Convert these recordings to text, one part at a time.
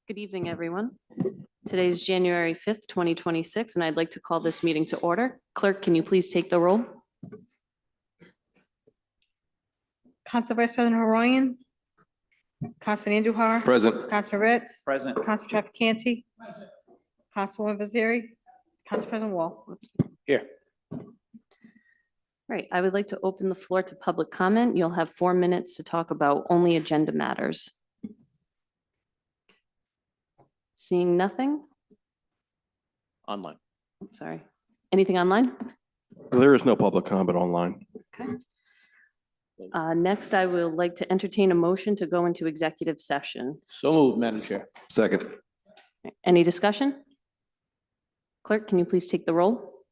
Good evening, everyone. Today is January 5th, 2026, and I'd like to call this meeting to order. Clerk, can you please take the roll? Council Vice President Haroyan. Councilman Andujar. Present. Councilman Ritz. Present. Council Trafficante. Councilwoman Vaziri. Council President Wall. Here. Right, I would like to open the floor to public comment. You'll have 4 minutes to talk about only agenda matters. Seeing nothing? Online. Sorry. Anything online? There is no public comment online. Next, I would like to entertain a motion to go into executive session. So moved, Madam Chair. Second. Any discussion? Clerk, can you please take the roll?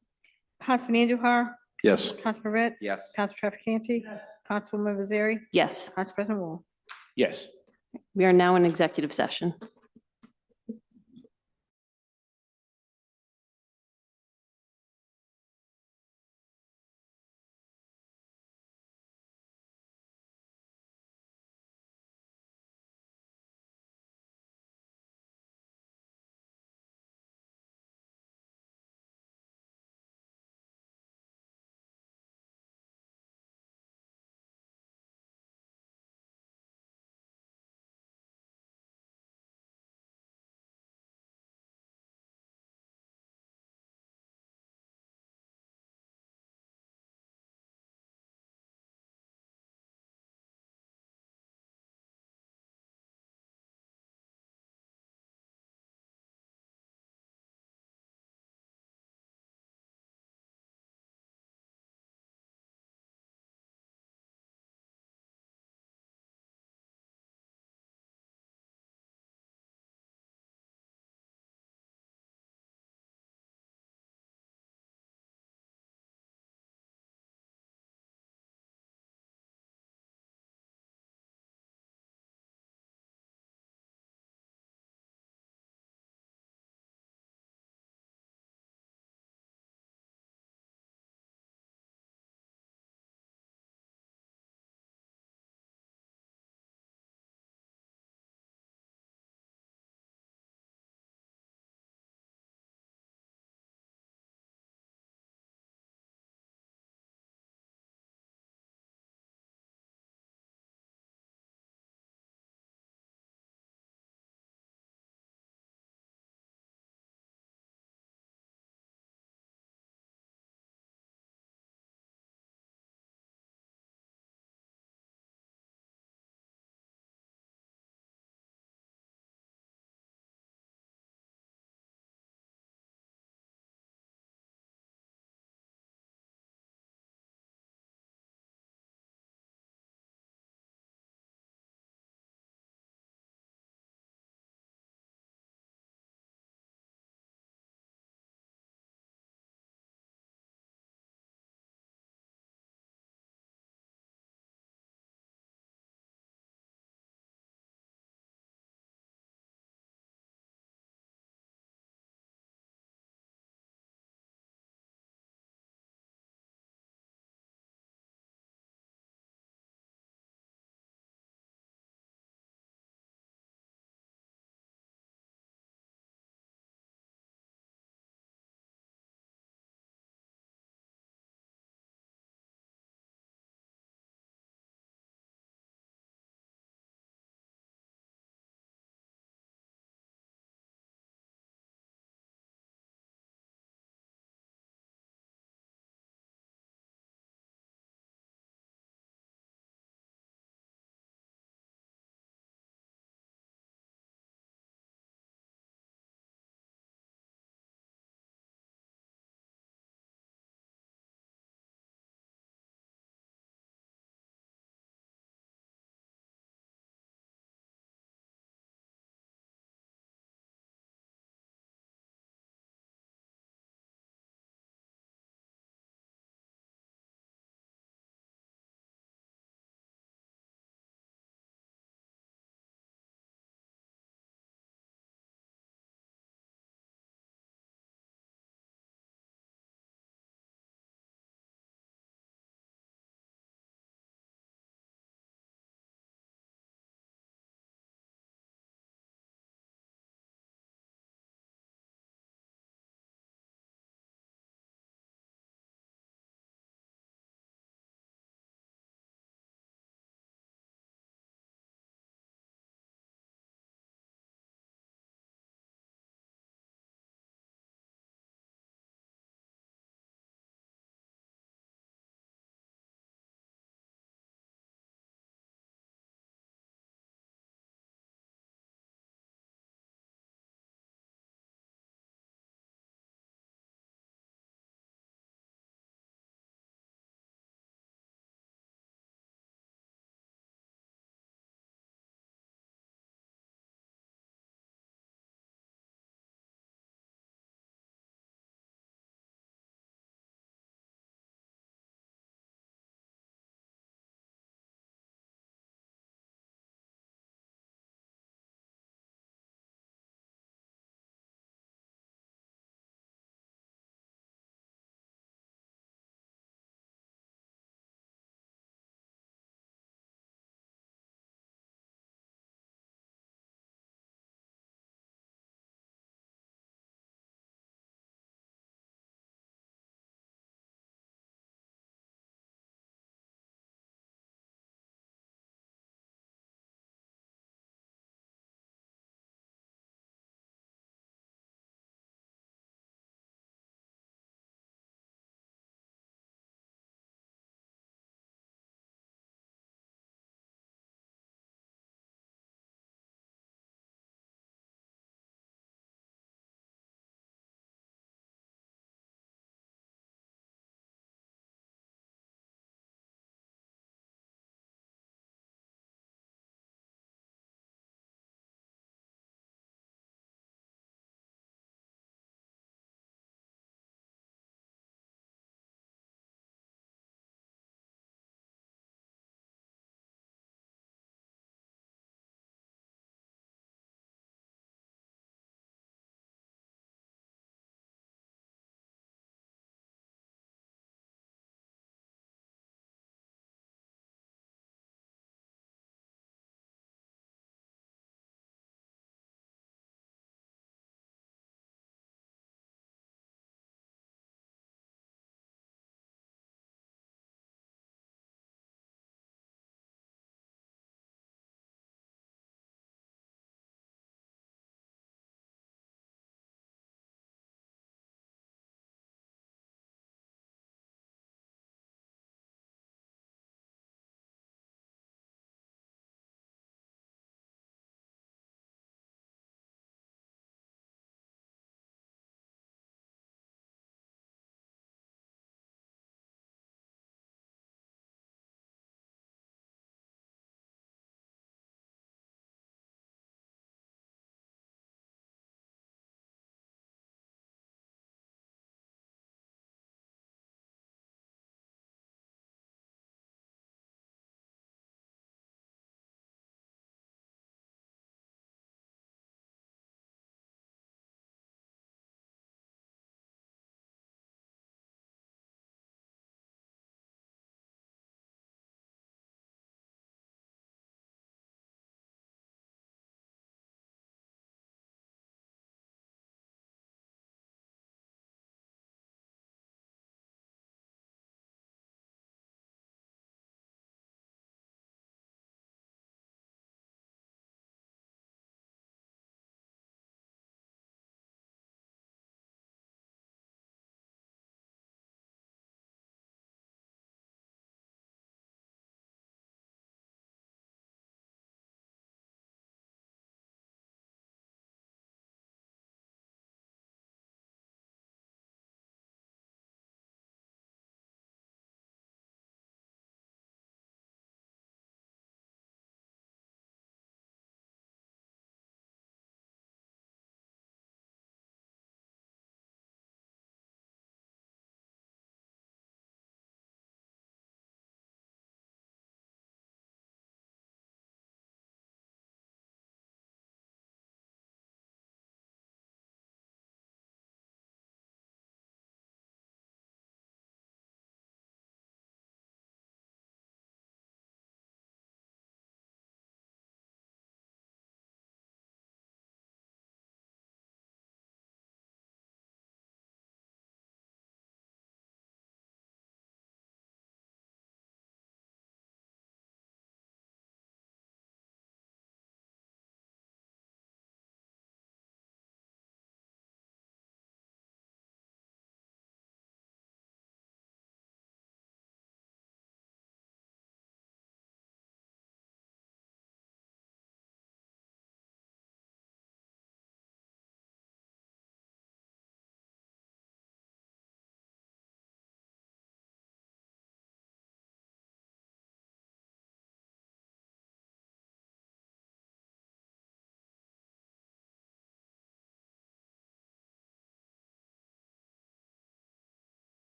Councilman Andujar. Yes. Councilman Ritz. Yes. Council Trafficante. Councilwoman Vaziri. Yes, Council President Wall. Yes. we are now in executive session.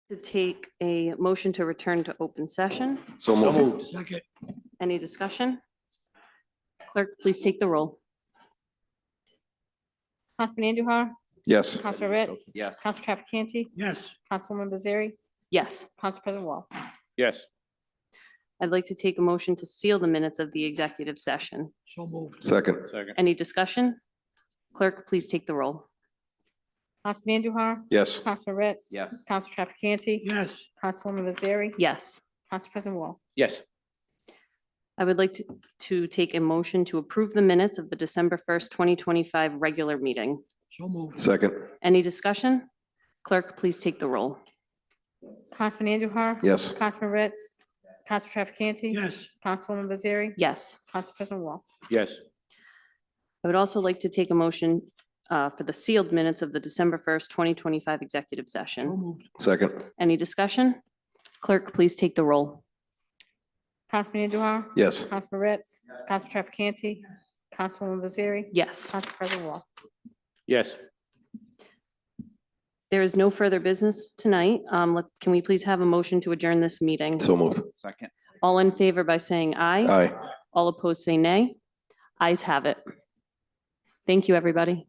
To take a motion to return to open session. So moved. Second. Any discussion? Clerk, please take the roll. Councilman Andujar, Yes. Councilman Ritz, Yes. Council Trafficante, Yes. Councilwoman Baziri, Yes, Council President Wall. Yes. I'd like to take a motion to seal the minutes of the executive session. So moved. Second. Second. Any discussion? Clerk, please take the roll. Councilman Andujar, Yes. Councilman Ritz. Yes. Council Trafficante. Yes. Councilwoman Baziri. Yes, Council President Wall. Yes. I would like to take a motion to approve the minutes of the December 1st, 2025 regular meeting. So moved. Second. Any discussion? Clerk, please take the roll. Councilman Andujar. Yes. Councilman Ritz, Council Trafficante. Yes. Councilwoman Baziri. Yes, Council President Wall. Yes. I would also like to take a motion for the sealed minutes of the December 1st, 2025 executive So session. moved. Second. Any discussion? Clerk, please take the roll. Councilman Andujar. Yes. Councilman Ritz, Council Trafficante, Councilwoman Baziri. Yes, Council President Wall. Yes. there is no further business tonight. Can we please have a motion to adjourn this meeting? So moved. Second. All in favor by saying aye. Aye. All opposed say nay. Ayes have it. Thank you, everybody.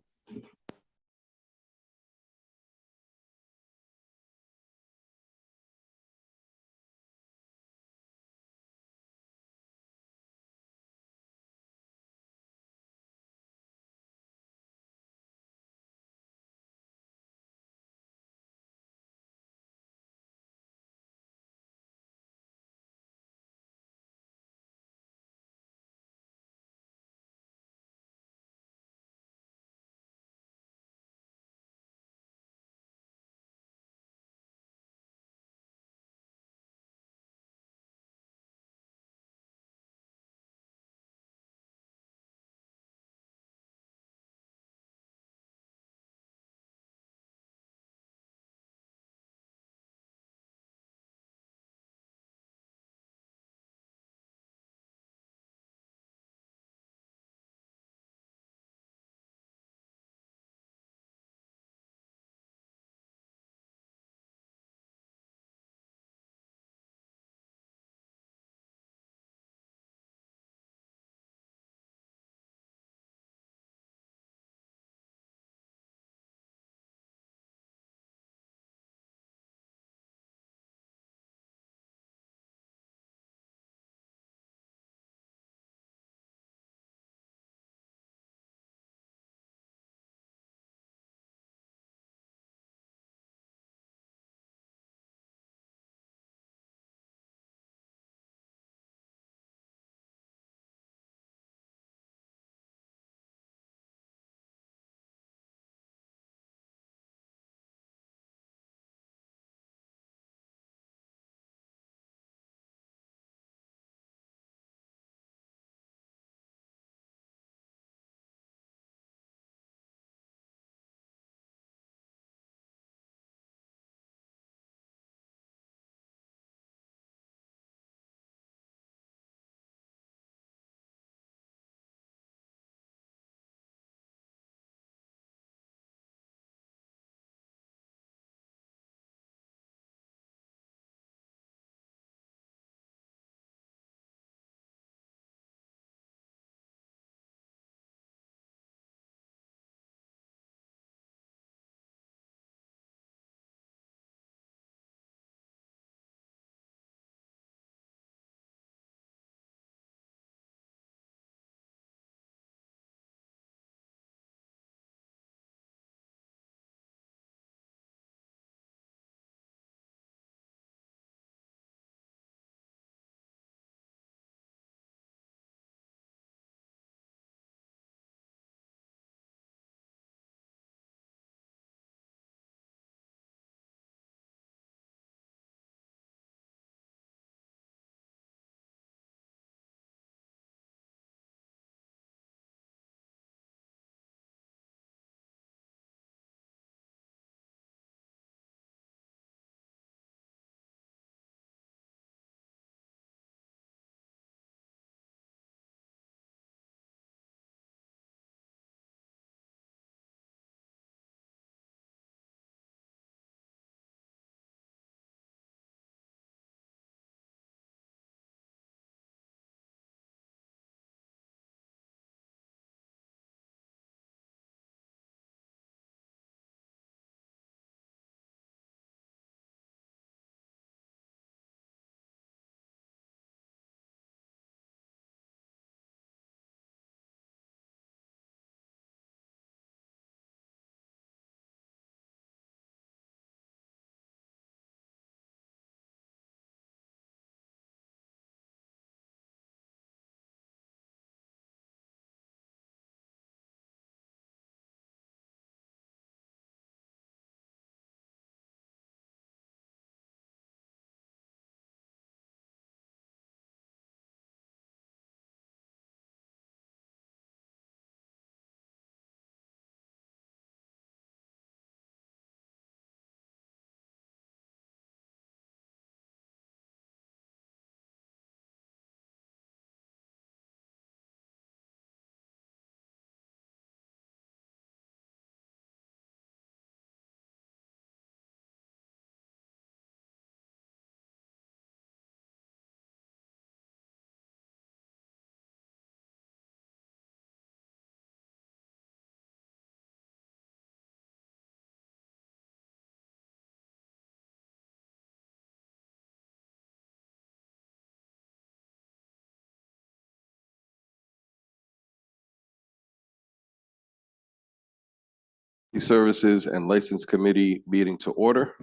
Services and License Committee meeting to order.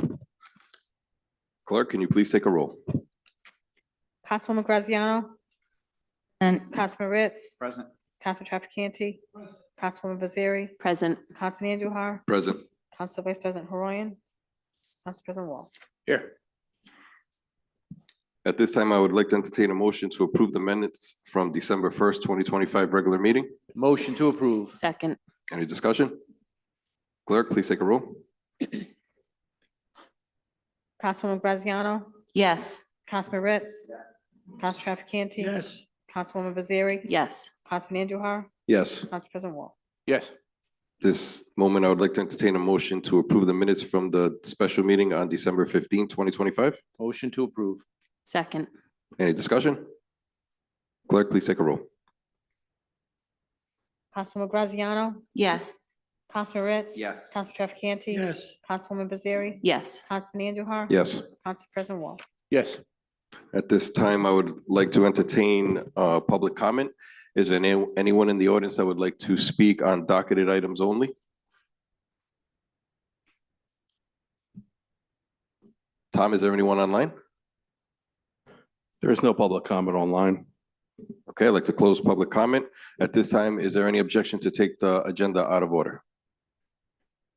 Clerk, can you please take a roll? Councilwoman Graziano? And Councilman Ritz? Present. Councilman Trafficante? Councilwoman Nazari? Present. Councilman Andujar? Present. Council Vice President Haroyan? Council President Wall? Here. At this time, I would like to entertain a motion to approve the minutes from December 1st, 2025 regular meeting. Motion to approve. Second. Any discussion? Clerk, please take a roll. Councilwoman Graziano? Yes. Councilman Ritz? Councilman Trafficante? Yes. Councilwoman Nazari? Yes. Councilman Andujar? Yes. Council President Wall? Yes. This moment, I would like to entertain a motion to approve the minutes from the special meeting on December 15th, 2025. Motion to approve. Second. Any discussion? Clerk, please take a roll. Councilwoman Graziano? Yes. Councilman Ritz? Yes. Councilman Trafficante? Yes. Councilwoman Nazari? Yes. Councilman Andujar? Yes. Council President Wall? Yes. At this time, I would like to entertain public comment. Is there anyone in the audience that would like to speak on docketed items only? Tom, is there anyone online? There is no public comment online. Okay, I'd like to close public comment. At this time, is there any objection to take the agenda out of order?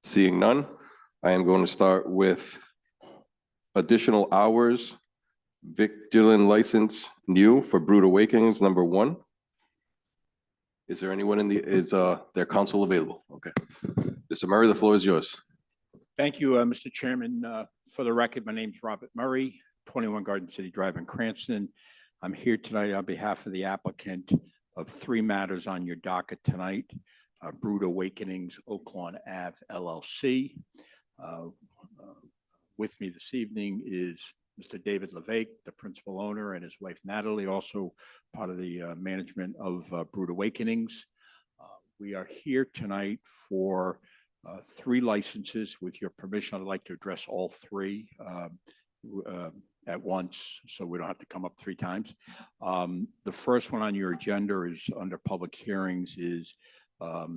Seeing none, I am going to start with additional hours, Victorine license new for Brood Awakenings, number 1. Is there anyone is their counsel available? Okay. Mr. Murray, the floor is yours. Thank you, Mr. Chairman. For the record, my name's Robert Murray, 21 Garden City Drive in Cranston. I'm here tonight on behalf of the applicant of 3 matters on your docket tonight. Brood Awakenings, Oak Lawn Ave, LLC. With me this evening is Mr. David Levesque, the principal owner, and his wife Natalie, also part of the management of Brood Awakenings. We are here tonight for 3 licenses. With your permission, I'd like to address all 3 at once, so we don't have to come up 3 times. The first one on your agenda is under public hearings is a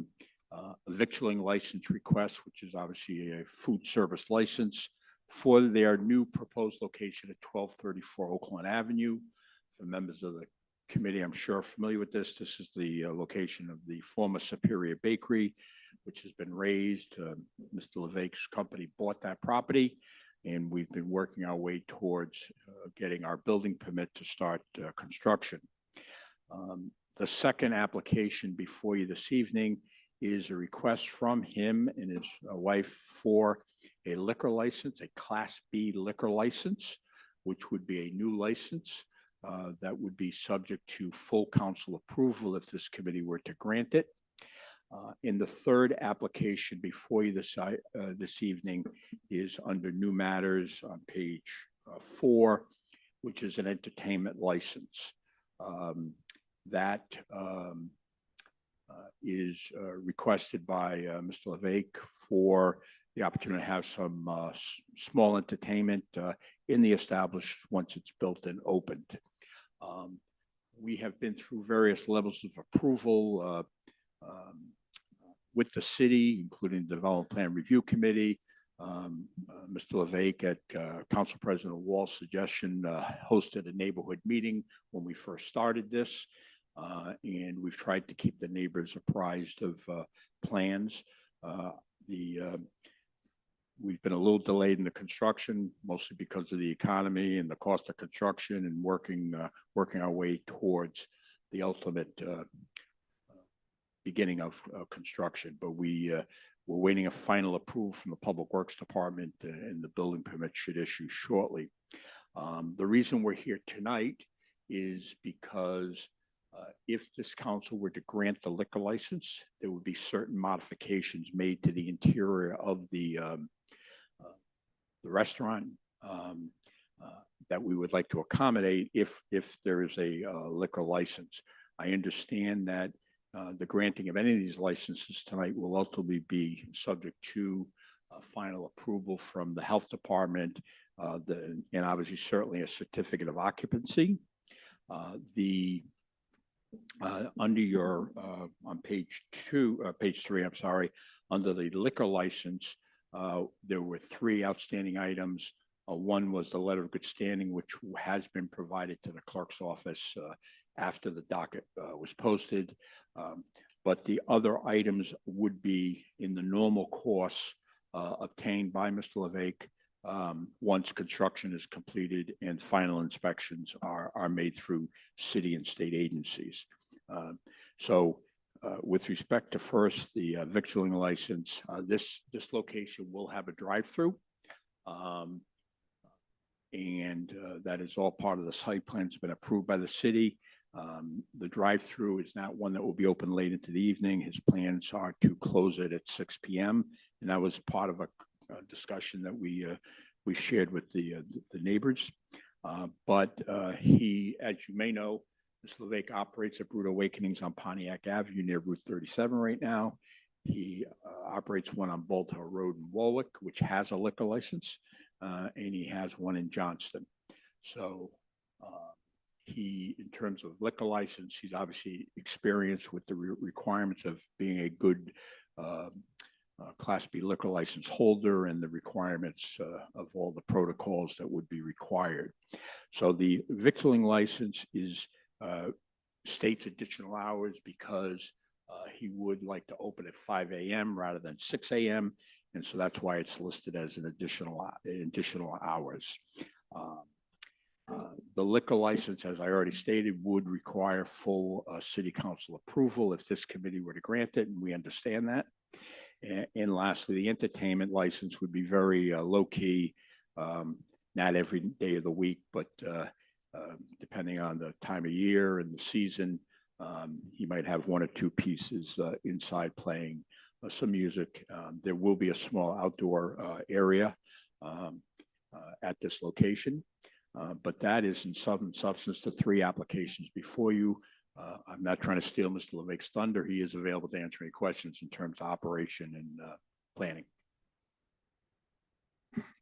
victualling license request, which is obviously a food service license for their new proposed location at 1234 Oak Lawn Avenue. For members of the committee, I'm sure are familiar with this. This is the location of the former Superior Bakery, which has been razed. Mr. Levesque's company bought that property, and we've been working our way towards getting our building permit to start construction. The second application before you this evening is a request from him and his wife for a liquor license, a Class B liquor license, which would be a new license that would be subject to full council approval if this committee were to grant it. In the third application before you this evening is under new matters on page 4, which is an entertainment license. That is requested by Mr. Levesque for the opportunity to have some small entertainment in the establishment once it's built and opened. We have been through various levels of approval with the city, including the Development Plan Review Committee. Mr. Levesque, at Council President Wall's suggestion, hosted a neighborhood meeting when we first started this. And we've tried to keep the neighbors apprised of plans. We've been a little delayed in the construction, mostly because of the economy and the cost of construction, and working our way towards the ultimate beginning of construction. But we're waiting a final approval from the Public Works Department, and the building permit should issue shortly. The reason we're here tonight is because if this council were to grant the liquor license, there would be certain modifications made to the interior of the restaurant that we would like to accommodate if there is a liquor license. I understand that the granting of any of these licenses tonight will ultimately be subject to final approval from the health department, and obviously certainly a certificate of occupancy. The Under your, on page page 3, I'm sorry, under the liquor license, there were 3 outstanding items. One was the letter of good standing, which has been provided to the clerk's office after the docket was posted. But the other items would be in the normal course obtained by Mr. LeVake once construction is completed and final inspections are made through city and state agencies. So with respect to first, the victualling license, this location will have a drive-through. And that is all part of the site plan. It's been approved by the city. The drive-through is not one that will be open late into the evening. His plans are to close it at 6 p.m. And that was part of a discussion that we shared with the neighbors. But he, as you may know, Mr. LeVake operates at Brood Awakenings on Pontiac Avenue near Route 37 right now. He operates one on Bald Hill Road in Warwick, which has a liquor license, and he has one in Johnston. So he, in terms of liquor license, he's obviously experienced with the requirements of being a good Class B liquor license holder and the requirements of all the protocols that would be required. So the victualling license is states additional hours because he would like to open at 5 a.m. rather than 6 a.m. And so that's why it's listed as an additional hours. The liquor license, as I already stated, would require full city council approval if this committee were to grant it, and we understand that. And lastly, the entertainment license would be very low-key, not every day of the week, but depending on the time of year and the season, he might have 1 or 2 pieces inside playing some music. There will be a small outdoor area at this location, but that is in some substance the 3 applications before you. I'm not trying to steal Mr. LeVake's thunder. He is available to answer any questions in terms of operation and planning.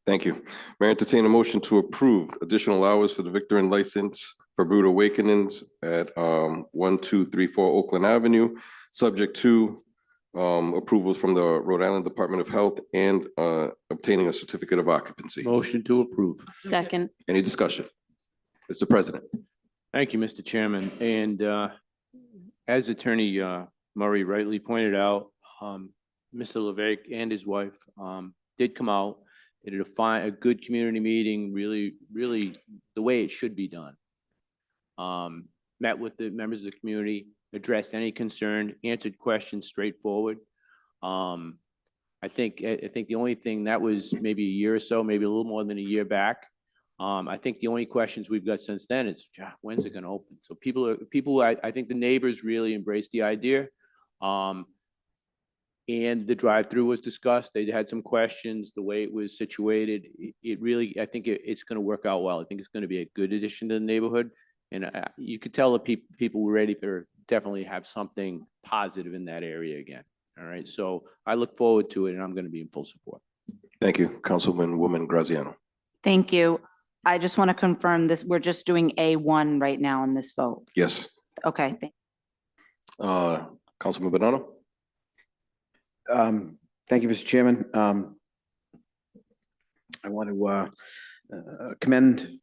Thank you. May I entertain a motion to approve additional hours for the Victorin license for Brood Awakenings at 1234 Oakland Avenue, subject to approvals from the Rhode Island Department of Health and obtaining a certificate of occupancy. Motion to approve. Second. Any discussion? Mr. President. Thank you, Mr. Chairman. And as Attorney Murray rightly pointed out, Mr. LeVake and his wife did come out. They did a good community meeting, really the way it should be done. Met with the members of the community, addressed any concern, answered questions straightforward. I think the only thing that was maybe a year or so, maybe a little more than a year back. I think the only questions we've got since then is, when's it going to open? So I think the neighbors really embraced the idea. And the drive-through was discussed. They had some questions, the way it was situated. It really, I think it's going to work out well. I think it's going to be a good addition to the neighborhood. And you could tell the people were ready for definitely have something positive in that area again. All right. So I look forward to it, and I'm going to be in full support. Thank you, Councilwoman Graziano. Thank you. I just want to confirm this. We're just doing A1 right now in this vote. Yes. Okay. Councilman Bonanno. Thank you, Mr. Chairman. I want to commend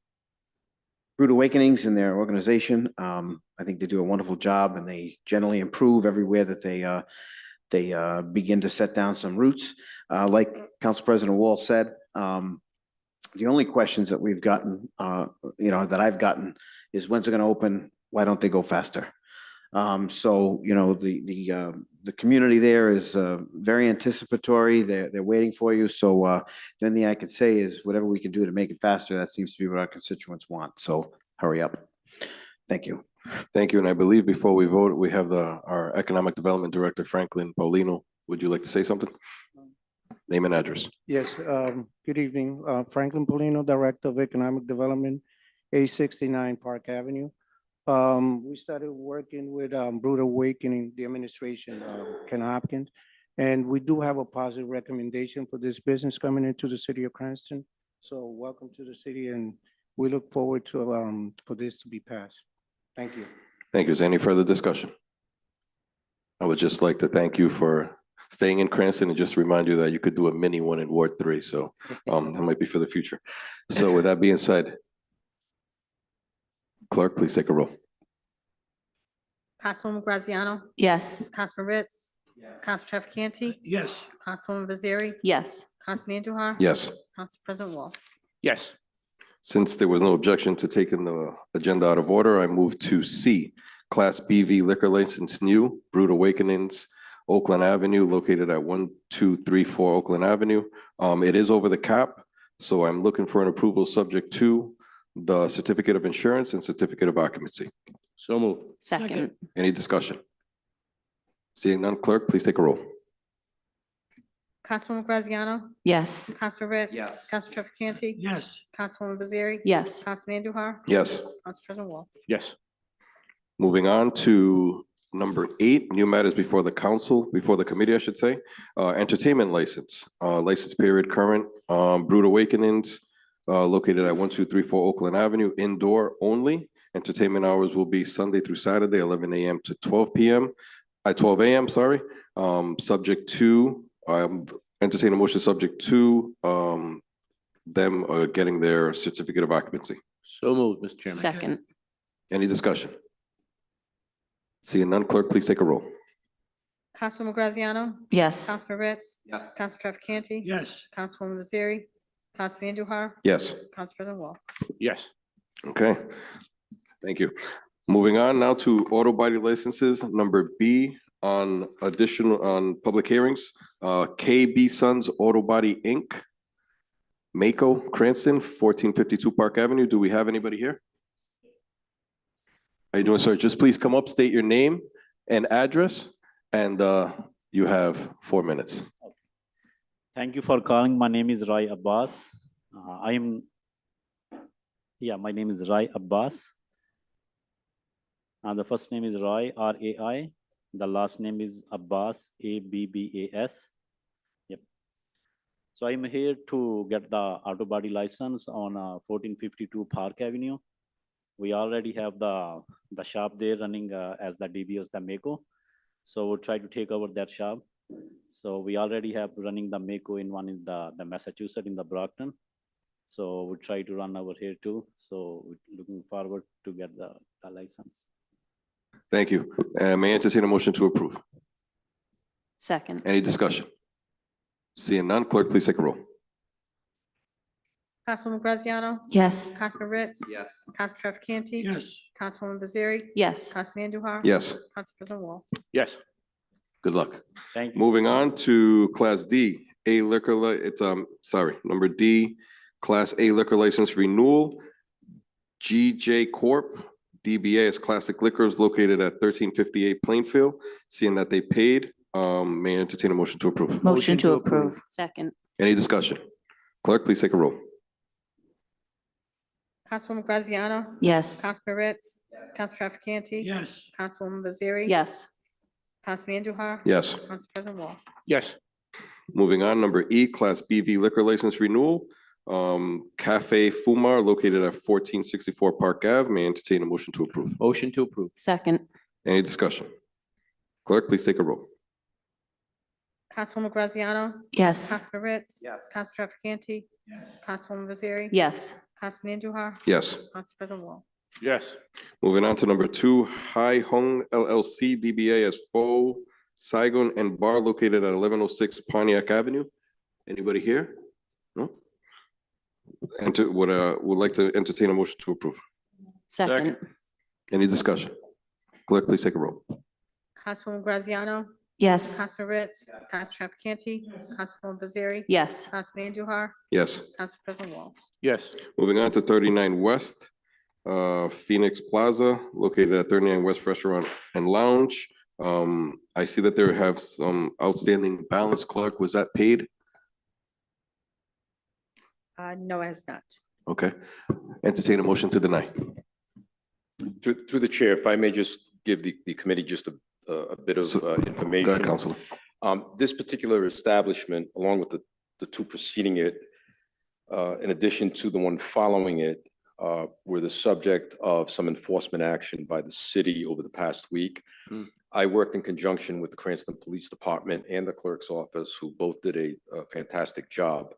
Brood Awakenings and their organization. I think they do a wonderful job, and they generally improve everywhere that they begin to set down some roots. Like Council President Wall said, the only questions that we've gotten, that I've gotten, is when's it going to open? Why don't they go faster? So the community there is very anticipatory. They're waiting for you. So the only thing I could say is whatever we can do to make it faster, that seems to be what our constituents want. So hurry up. Thank you. Thank you. And I believe before we vote, we have our Economic Development Director, Franklin Paulino. Would you like to say something? Name and address. Yes, good evening. Franklin Paulino, Director of Economic Development, 869 Park Avenue. We started working with Brood Awakening, the administration, Ken Hopkins, and we do have a positive recommendation for this business coming into the city of Cranston. So welcome to the city, and we look forward to for this to be passed. Thank you. Thank you. Is there any further discussion? I would just like to thank you for staying in Cranston and just remind you that you could do a mini one in Ward 3. So that might be for the future. So with that being said, clerk, please take a roll. Councilwoman Graziano? Yes. Councilman Ritz? Council Trafficante? Yes. Councilwoman Nazari? Yes. Councilman Andujar? Yes. Council President Wall? Yes. Since there was no objection to taking the agenda out of order, I move to C, Class BV liquor license new, Brood Awakenings, Oakland Avenue, located at 1234 Oakland Avenue. It is over the cap, so I'm looking for an approval subject to the certificate of insurance and certificate of occupancy. So moved. Second. Any discussion? Seeing none, clerk, please take a roll. Councilwoman Graziano? Yes. Councilman Ritz? Yes. Council Trafficante? Yes. Councilwoman Nazari? Yes. Councilman Andujar? Yes. Council President Wall? Yes. Moving on to number 8, new matters before the council, before the committee, I should say. Entertainment license, license period current, Brood Awakenings, located at 1234 Oakland Avenue, indoor only. Entertainment hours will be Sunday through Saturday, 11 a.m. to 12 a.m., sorry. Subject to, entertain a motion subject to them getting their certificate of occupancy. So moved, Mr. Chairman. Second. Any discussion? Seeing none, clerk, please take a roll. Councilwoman Graziano? Yes. Councilman Ritz? Yes. Council Trafficante? Yes. Councilwoman Nazari? Councilman Andujar? Yes. Council President Wall? Yes. Okay, thank you. Moving on now to auto body licenses, number B on public hearings. KB Sons Auto Body Inc., Mako, Cranston, 1452 Park Avenue. Do we have anybody here? How you doing, sir? Just please come up, state your name and address, and you have 4 minutes. Thank you for calling. My name is Rai Abbas. My name is Rai Abbas. The first name is Rai, R-A-I. The last name is Abbas, A-B-B-A-S. Yep. So I'm here to get the auto body license on 1452 Park Avenue. We already have the shop there running as the DBS, the Mako. So we'll try to take over that shop. So we already have running the Mako in one in the Massachusetts in the Brockton. So we'll try to run over here too. So we're looking forward to get the license. Thank you. May I entertain a motion to approve? Second. Any discussion? Seeing none, clerk, please take a roll. Councilwoman Graziano? Yes. Councilman Ritz? Yes. Council Trafficante? Yes. Councilwoman Nazari? Yes. Councilman Andujar? Yes, Council President Wall? Yes. good luck. Thank you. Moving on to Class D, A liquor, number D, Class A liquor license renewal. GJ Corp., DBA is Classic Liquors located at 1358 Plainfield. Seeing that they paid, may I entertain a motion to approve? Motion to approve. Second. Any discussion? Clerk, please take a roll. Councilwoman Graziano? Yes. Councilman Ritz? Council Trafficante? Yes. Councilwoman Nazari? Yes. Councilman Andujar? Yes. Council President Wall? Yes. Moving on, number E, Class BV liquor license renewal. Cafe Fumar located at 1464 Park Ave. May I entertain a motion to approve? Motion to approve. Second. Any discussion? Clerk, please take a roll. Councilwoman Graziano? Yes. Councilman Ritz? Yes. Council Trafficante? Councilwoman Nazari? Yes. Councilman Andujar? Yes. Council President Wall? Yes. Moving on to number 2, Hai Hung LLC DBA as Faux Saigon and Bar located at 1106 Pontiac Avenue. Anybody here? No? Would like to entertain a motion to approve. Second. Any discussion? Clerk, please take a roll. Councilwoman Graziano? Yes. Councilman Ritz? Council Trafficante? Councilwoman Nazari? Yes. Councilman Andujar? Yes. Council President Wall? Yes. Moving on to 39 West, Phoenix Plaza, located at 39 West Restaurant and Lounge. I see that there have some outstanding balance. Clerk, was that paid? No, it has not. Okay. Entertain a motion to deny. Through the chair, if I may just give the committee just a bit of Go ahead, information. Counselor. This particular establishment, along with the two preceding it, in addition to the one following it, were the subject of some enforcement action by the city over the past week. Hmm. I worked in conjunction with the Cranston Police Department and the clerk's office, who both did a fantastic job.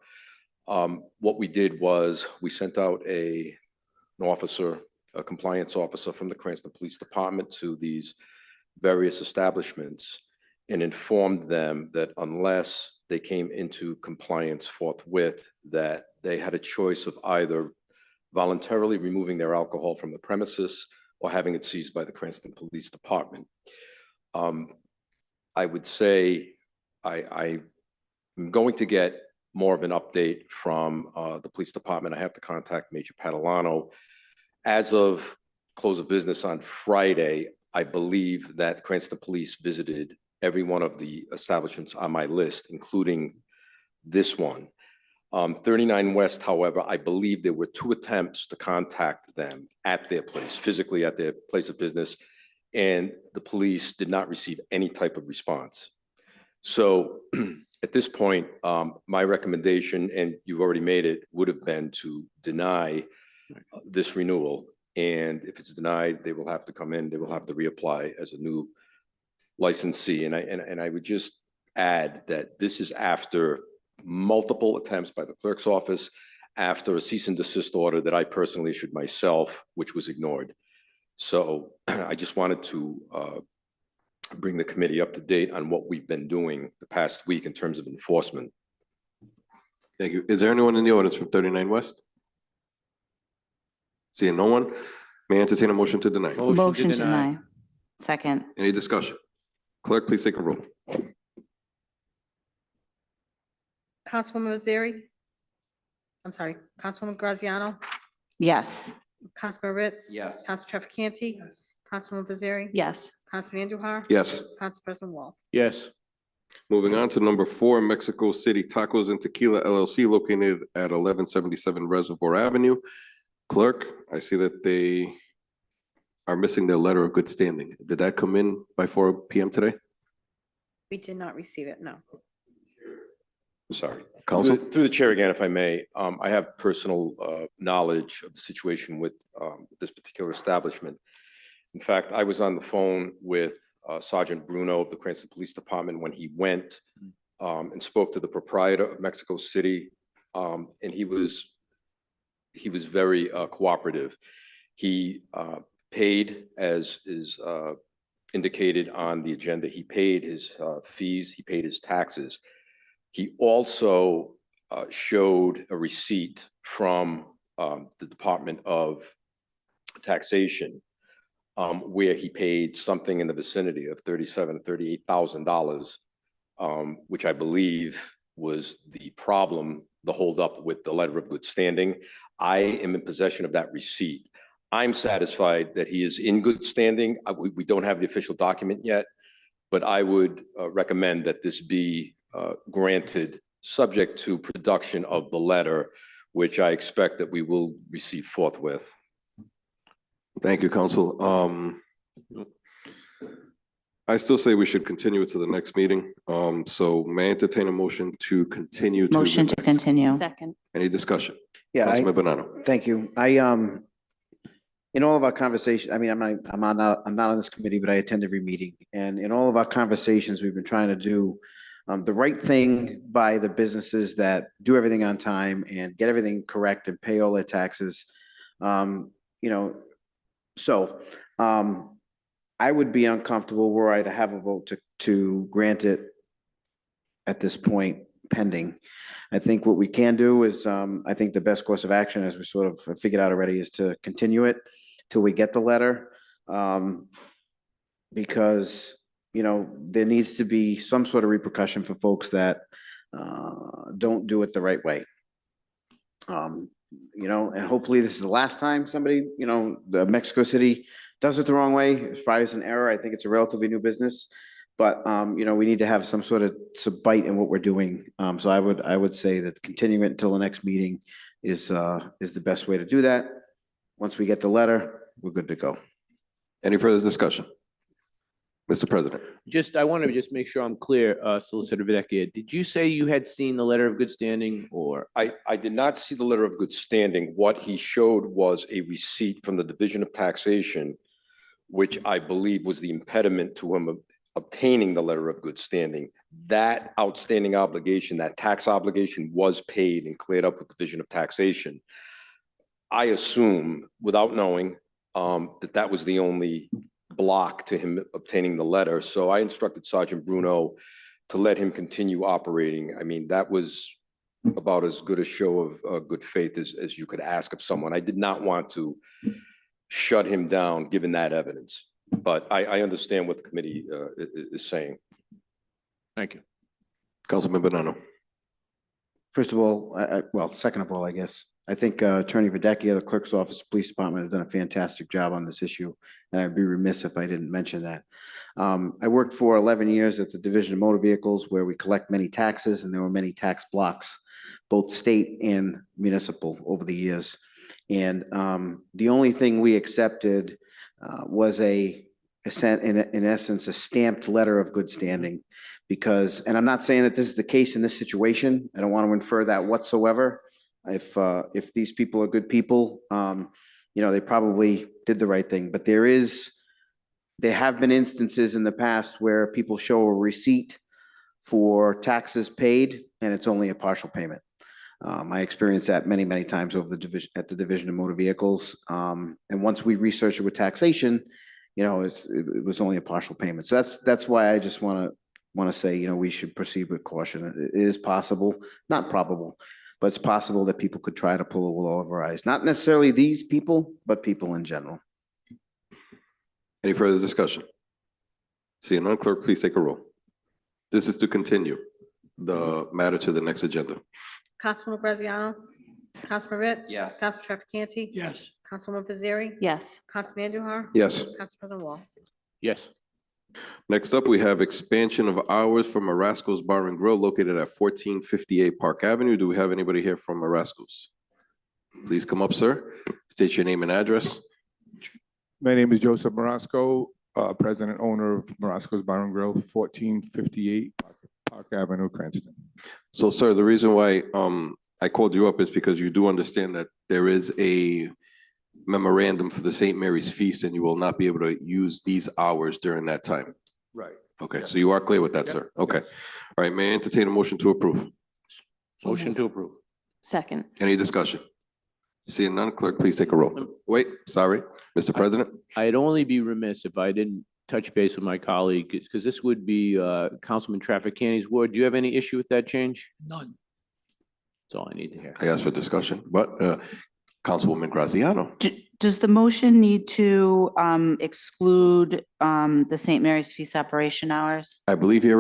What we did was we sent out an officer, a compliance officer from the Cranston Police Department to these various establishments and informed them that unless they came into compliance forthwith, that they had a choice of either voluntarily removing their alcohol from the premises or having it seized by the Cranston Police Department. I would say I'm going to get more of an update from the police department. I have to contact Major Catalano. As of close of business on Friday, I believe that Cranston Police visited every one of the establishments on my list, including this one. 39 West, however, I believe there were 2 attempts to contact them at their place, physically at their place of business, and the police did not receive any type of response. So at this point, my recommendation, and you've already made it, would have been to deny this renewal. And if it's denied, they will have to come in, they will have to reapply as a new licensee. And I would just add that this is after multiple attempts by the clerk's office, after a cease and desist order that I personally issued myself, which was ignored. So I just wanted to bring the committee up to date on what we've been doing the past week in terms of enforcement. Thank you. Is there anyone in the audience from 39 West? Seeing no one, may I entertain a motion to deny? Motion to deny. Second. Any discussion? Clerk, please take a roll. Councilwoman Nazari? I'm sorry, Councilwoman Graziano? Yes. Councilman Ritz? Yes. Councilman Trafficante? Councilwoman Nazari? Yes. Councilman Andujar? Yes. Council President Wall? Yes. Moving on to number 4, Mexico City Tacos and Tequila LLC located at 1177 Reservoir Avenue. Clerk, I see that they are missing their letter of good standing. Did that come in by 4 p.m. today? We did not receive it, no. Sorry. Counsel? Through the chair again, if I may, I have personal knowledge of the situation with this particular establishment. In fact, I was on the phone with Sergeant Bruno of the Cranston Police Department when he went and spoke to the proprietor of Mexico City, and he was very cooperative. He paid, as is indicated on the agenda, he paid his fees, he paid his taxes. He also showed a receipt from the Department of Taxation where he paid something in the vicinity of $37,000 to $38,000, which I believe was the problem, the holdup with the letter of good standing. I am in possession of that receipt. I'm satisfied that he is in good standing. We don't have the official document yet, but I would recommend that this be granted subject to production of the letter, which I expect that we will receive forthwith. Thank you, Counsel. I still say we should continue it to the next meeting. So may I entertain a motion to continue? Motion to continue. Second. Any discussion? Yeah, Councilman Bonanno. thank you. In all of our conversations, I mean, I'm not on this committee, but I attend every meeting. And in all of our conversations, we've been trying to do the right thing by the businesses that do everything on time and get everything correct and pay all their taxes. So I would be uncomfortable were I to have a vote to grant it at this point pending. I think what we can do is, I think the best course of action, as we sort of figured out already, is to continue it till we get the letter. Because, there needs to be some sort of repercussion for folks that don't do it the right way. And hopefully this is the last time somebody, the Mexico City does it the wrong way. As far as an error, I think it's a relatively new business. But, we need to have some sort of bite in what we're doing. So I would say that continuing it until the next meeting is the best way to do that. Once we get the letter, we're good to go. Any further discussion? Mr. President. I want to just make sure I'm clear, Solicitor Vecchia. Did you say you had seen the letter of good standing or? I did not see the letter of good standing. What he showed was a receipt from the Division of Taxation, which I believe was the impediment to him obtaining the letter of good standing. That outstanding obligation, that tax obligation was paid and cleared up with the Division of Taxation. I assume, without knowing, that was the only block to him obtaining the letter. So I instructed Sergeant Bruno to let him continue operating. I mean, that was about as good a show of good faith as you could ask of someone. I did not want to shut him down, given that evidence. But I understand what the committee is saying. Thank you. Councilman Bonanno. First of all, well, second of all, I guess, I think Attorney Verdecchia, the Clerk's Office, Police Department has done a fantastic job on this issue, and I'd be remiss if I didn't mention that. I worked for 11 years at the Division of Motor Vehicles, where we collect many taxes, and there were many tax blocks, both state and municipal, over the years. And the only thing we accepted was in essence, a stamped letter of good standing. Because, and I'm not saying that this is the case in this situation, I don't want to infer that whatsoever. If these people are good people, you know, they probably did the right thing. But there have been instances in the past where people show a receipt for taxes paid, and it's only a partial payment. I experienced that many, many times over at the Division of Motor Vehicles. And once we researched it with taxation, you know, it was only a partial payment. So that's why I just want to say, you know, we should proceed with caution. It is possible, not probable, but it's possible that people could try to pull the wool over our eyes. Not necessarily these people, but people in general. Any further discussion? Seeing none, clerk, please take a roll. This is to continue the matter to the next agenda. Councilwoman Graziano? Councilman Ritz? Yes. Councilman Trafficante? Yes. Councilwoman Fazzari? Yes. Councilman Andujar? Yes. Council President Wall? Yes. Next up, we have expansion of hours for Marasco's Bar and Grill located at 1458 Park Avenue. Do we have anybody here from Marasco's? Please come up, sir. State your name and address. My name is Joseph Marasco, president owner of Marasco's Bar and Grill, 1458 Park Avenue, Cranston. So, sir, the reason why I called you up is because you do understand that there is a memorandum for the St. Mary's Feast, and you will not be able to use these hours during that time. Right. Okay, so you are clear with that, Yeah. sir? Okay. All right, may I entertain a motion to approve? Motion to approve. Second. Any discussion? Seeing none, clerk, please take a roll. Wait, sorry, Mr. President? I'd only be remiss if I didn't touch base with my colleague, because this would be Councilman Trafficante's ward. Do you have any issue with that change? None. That's all I need to hear. I asked for discussion, but Councilwoman Graziano. Does the motion need to exclude the St. Mary's Feast operation hours? I believe they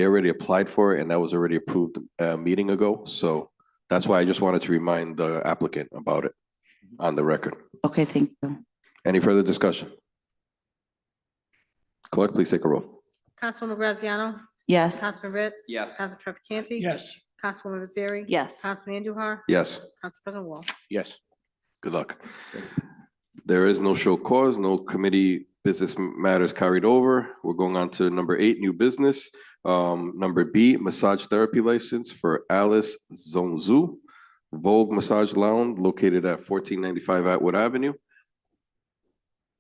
already applied for it, and that was already approved a meeting ago. So that's why I just wanted to remind the applicant about it on the record. Okay, thank you. Any further discussion? Clerk, please take a roll. Councilwoman Graziano? Yes. Councilman Ritz? Yes. Councilman Trafficante? Yes. Councilwoman Fazzari? Yes. Councilman Andujar? Yes, Council President Wall? Yes. good luck. There is no show cause, no committee business matters carried over. We're going on to number 8, new business. Number B, massage therapy license for Alice Zonzu, Vogue Massage Lounge located at 1495 Atwood Avenue.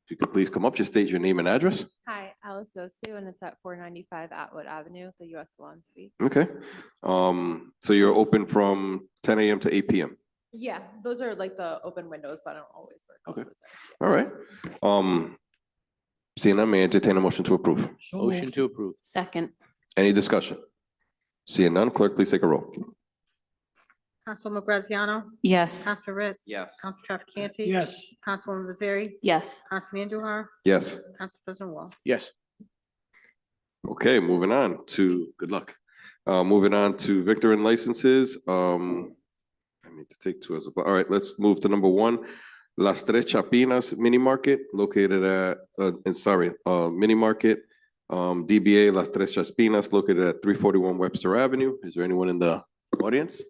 If you could please come up, just state your name and address. Hi, Alice Osu, and it's at 495 Atwood Avenue, the US Salon Suite. Okay. So you're open from 10 a.m. to 8 p.m. Yeah, those are like the open windows, but I don't always work. all Okay. the time. All right. Seeing none, may I entertain a motion to approve? Motion to approve. Second. Any discussion? Seeing none, clerk, please take a roll. Councilwoman Graziano? Yes. Councilman Ritz? Yes. Councilman Trafficante? Yes. Councilwoman Fazzari? Yes. Councilman Andujar? Yes. Council President Wall? Yes. Okay, moving on to, good luck. Moving on to Victorin licenses. I need to take 2 as a, all right, let's move to number 1. Las Tres Chapinas Mini Market located at, Mini Market, DBA Las Tres Chapinas located at 341 Webster Avenue. Is there anyone in the audience?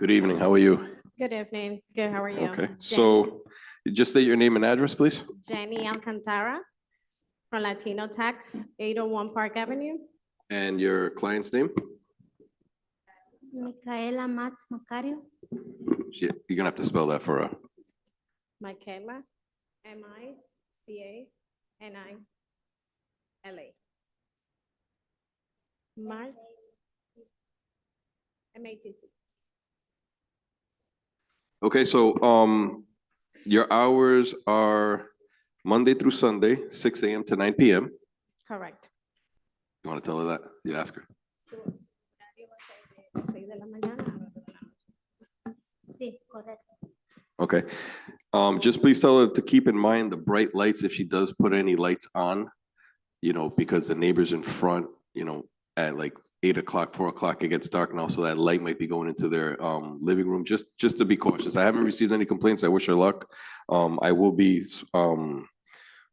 Good evening. How are you? Good evening. Good, how are you? Okay, so just state your name and address, please. Jenny Alcantara from Latino Tax, 801 Park Avenue. And your client's name? Micaela Mats Macario. You're gonna have to spell that for her. Micaela, M-I-C-A-N-I-L-A. Mark. M-A-T-C. Okay, so your hours are Monday through Sunday, 6 a.m. to 9 p.m. Correct. You want to tell her that? You ask her. Sí, correcto. Okay. Just please tell her to keep in mind the bright lights if she does put any lights on, you know, because the neighbors in front, you know, at like 8 o'clock, 4 o'clock, it gets dark now, so that light might be going into their living room, just to be cautious. I haven't received any complaints. I wish her luck. I will be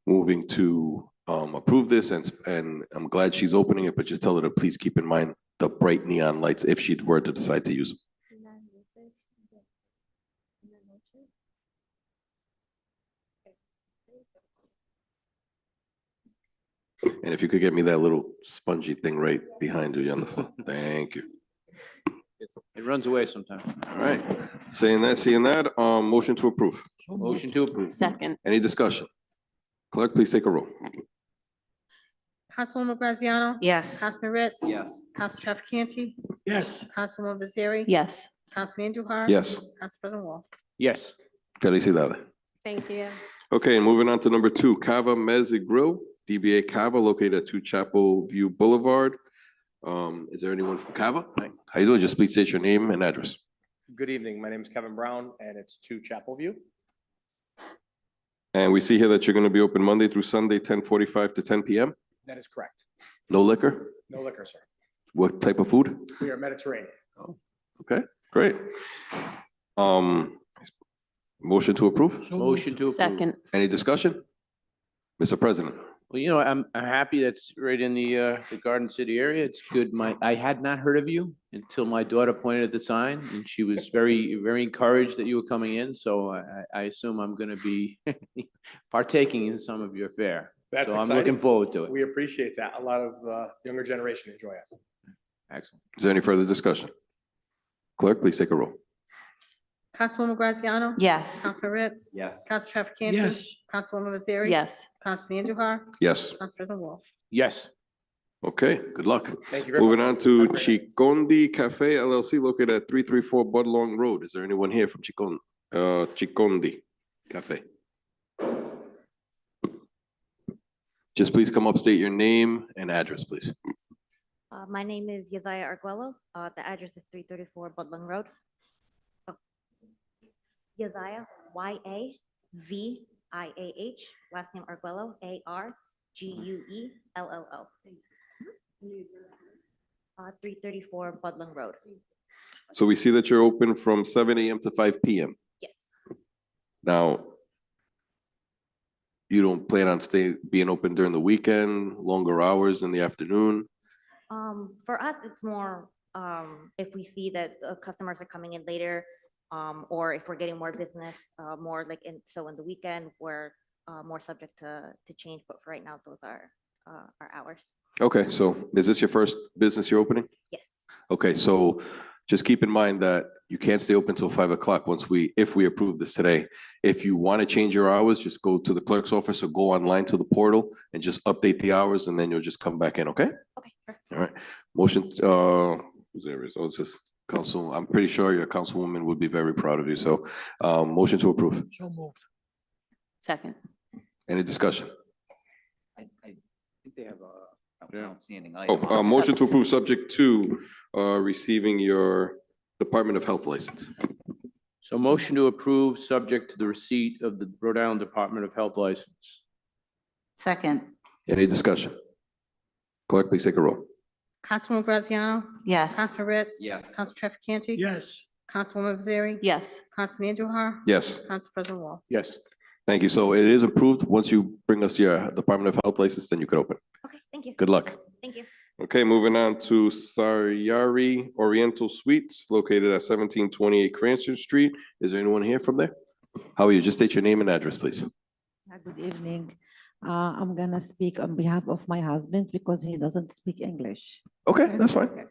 moving to approve this, and I'm glad she's opening it, but just tell her to please keep in mind the bright neon lights if she were to decide to use them. And if you could get me that little spongy thing right behind you on the floor. Thank you. It runs away sometimes. All right. Seeing that, motion to approve. Motion to approve. Second. Any discussion? Clerk, please take a roll. Councilwoman Graziano? Yes. Councilman Ritz? Yes. Council Trafficante? Yes. Councilwoman Nazari? Yes. Councilman Andujar? Yes. Council President Wall? Yes. Felicidades. Thank you. Okay, and moving on to number 2, Cava Meze Grill, DBA Cava, located at 2 Chapel View Boulevard. Is there anyone from Cava? How you doing? Just please state your name and address. Good evening. My name is Kevin Brown and it's 2 Chapel View. And we see here that you're going to be open Monday through Sunday, 10:45 to 10 p.m. That is correct. No liquor? No liquor, sir. What type of food? We are Mediterranean. Okay, great. Motion to approve? Motion to approve. Second. Any discussion? Mr. President? Well, you know, I'm happy that's right in the Garden City area. It's good. I had not heard of you until my daughter pointed at the sign, and she was very, very encouraged that you were coming in. So I assume I'm going to be partaking in some of your fare. That's So I'm exciting. looking forward to it. We appreciate that. A lot of younger generation enjoy us. Excellent. Is there any further discussion? Clerk, please take a roll. Councilwoman Graziano? Yes. Councilman Ritz? Yes. Council Trafficante? Yes. Councilwoman Nazari? Yes. Councilman Andujar? Yes. Council President Wall? Yes. Okay, good luck. Thank you very much. Moving on to Have a great night. Chicondi Cafe LLC located at 334 Budlong Road. Is there anyone here from Chicondi Cafe? Just please come up, state your name and address, please. My name is Yazaya Arguello. The address is 334 Budlong Road. Oh. Yazaya, Y-A-Z-I-A-H, last name Arguello, A-R-G-U-E-L-L-O. 334 Budlong Road. So we see that you're open from 7 a.m. to 5 p.m. Yes. Now, you don't plan on being open during the weekend, longer hours in the afternoon? For us, it's more, if we see that customers are coming in later, or if we're getting more business, more like in the weekend, we're more subject to change, but for right now, those are our hours. Okay, so is this your first business you're opening? Yes. Okay, so just keep in mind that you can't stay open until 5 o'clock if we approve this today. If you want to change your hours, just go to the clerk's office or go online to the portal and just update the hours, and then you'll just come back in, okay? Okay. Sure. All right, motion, who's there? Oh, it's this council, I'm pretty sure your councilwoman would be very proud of you, so, motion to approve. So moved. Second. Any discussion? I think they have Yeah. outstanding item. Oh, motion to approve subject to, receiving your Department of Health license. So motion to approve, subject to the receipt of the Rhode Island Department of Health license. Second. Any discussion? Clerk, please take a roll. Councilwoman Graziano? Yes. Councilman Ritz? Yes. Council Trafficante? Yes. Councilwoman Nazari? Yes. Councilman Andujar? Yes. Council President Wall? Yes. Thank you. So it is approved. Once you bring us your Department of Health license, then you could open. Okay, thank you. Good luck. Thank you. Okay, moving on to Saryari Oriental Suites located at 1728 Cranston Street. Is there anyone here from there? How are you? Just state your name and address, please. Good evening. I'm gonna speak on behalf of my husband because he doesn't speak English. Okay, that's fine.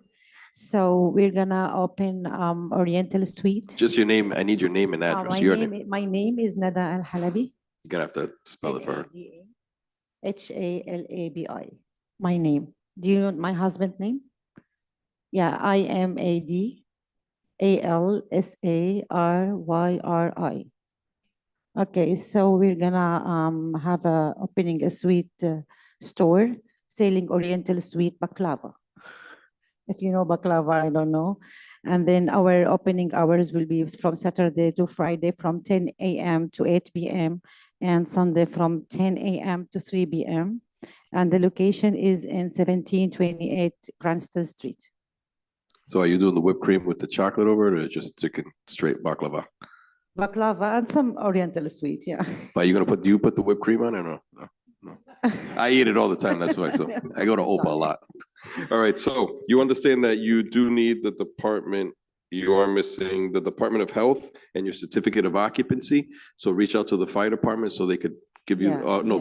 So we're gonna open Oriental Suite. Just your name. I need your name and address. Your name. My name is Nada Al Halabi. You're gonna have to spell it for her. Halabi. My name. Do you want my husband's name? Yeah, IMADALSARYRI. Okay, so we're gonna have opening a sweet store selling Oriental sweet baklava. If you know baklava, I don't know. And then our opening hours will be from Saturday to Friday from 10 a.m. to 8 p.m. and Sunday from 10 a.m. to 3 p.m. And the location is in 1728 Cranston Street. So are you doing the whipped cream with the chocolate over it or just chicken straight baklava? Baklava and some Oriental sweet, yeah. But do you put the whipped cream on it or no? No. I eat it all the time, that's why. So I go to Opa a lot. All right, so you understand that you do need the department, you are missing the Department of Health and your certificate of occupancy. So reach out to the fire department so they could give you,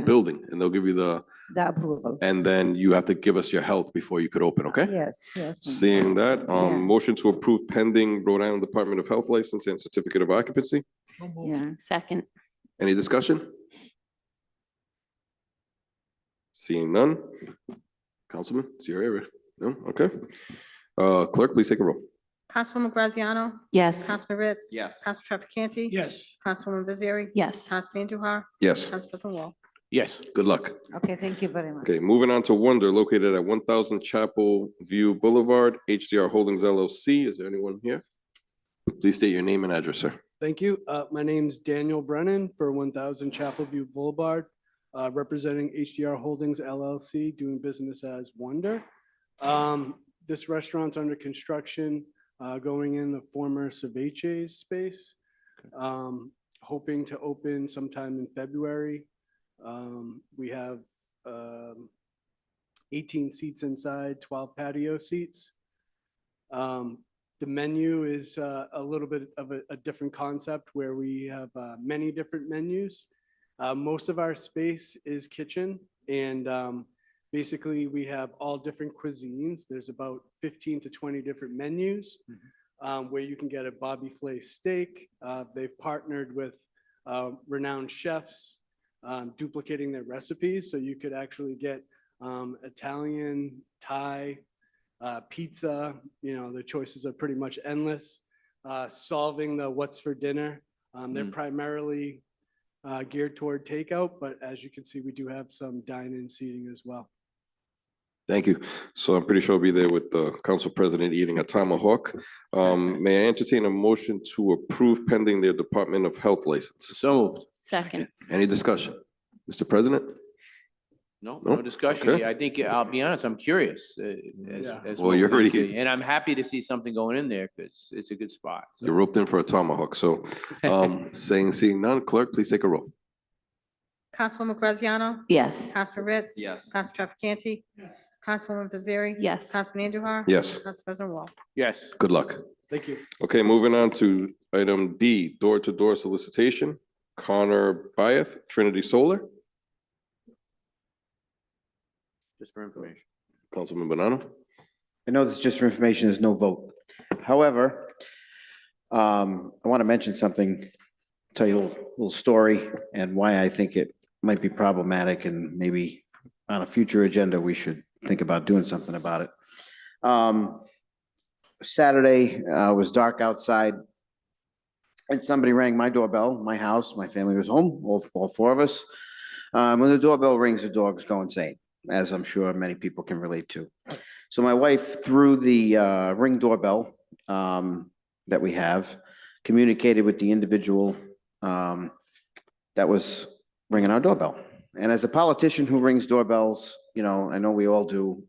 building, and they'll give you the approval. and then you have to give us your health before you could open, okay? Yes. Seeing that, motion to approve pending Rhode Island Department of Health license and certificate of occupancy. Yeah. Second. Any discussion? Seeing none. Councilman, it's your area. No? Okay. Clerk, please take a roll. Councilwoman Graziano? Yes. Councilman Ritz? Yes. Councilman Trafficante? Yes. Councilwoman Baziri? Yes. Councilman Andujar? Yes, Council President Wall? Yes. good luck. Okay, thank you very much. Okay, moving on to Wonder, located at 1000 Chapel View Boulevard, HDR Holdings LLC. Is there anyone here? Please state your name and address, sir. Thank you. My name's Daniel Brennan for 1000 Chapel View Boulevard, representing HDR Holdings LLC, doing business as Wonder. This restaurant's under construction, going in the former Ceviche's space. Hoping to open sometime in February. We have 18 seats inside, 12 patio seats. The menu is a little bit of a different concept where we have many different menus. Most of our space is kitchen, and basically we have all different cuisines. There's about 15 to 20 different menus where you can get a Bobby Flay steak. They've partnered with renowned chefs, duplicating their recipes. So you could actually get Italian, Thai, pizza, the choices are pretty much endless. Solving the what's for dinner. They're primarily geared toward takeout, but as you can see, we do have some dine-in seating as well. Thank you. So I'm pretty sure I'll be there with the council president eating a tomahawk. May I entertain a motion to approve pending their Department of Health license? So moved. Second. Any discussion? Mr. President? No No? discussion. Okay. I think, I'll be honest, I'm curious. As Well, what you're we already- see. And I'm happy to see something going in there because it's a good spot. So- You're roped in for a tomahawk. So seeing none, clerk, please take a roll. Councilwoman Graziano? Yes. Councilman Ritz? Yes. Council Trafficante? Councilwoman Baziri? Yes. Councilman Andujar? Yes. Council President Wall? Yes. Good luck. Thank you. Okay, moving on to item D, door-to-door solicitation. Connor Byeth, Trinity Solar. Just for information. Councilman Banano? I know this is just for information, there's no vote. However, I want to mention something, tell you a little story and why I think it might be problematic and maybe on a future agenda, we should think about doing something about it. Saturday, it was dark outside and somebody rang my doorbell, my house, my family was home, all four of us. When the doorbell rings, the dogs go insane, as I'm sure many people can relate to. So my wife, through the Ring doorbell that we have, communicated with the individual that was ringing our doorbell. And as a politician who rings doorbells, I know we all do,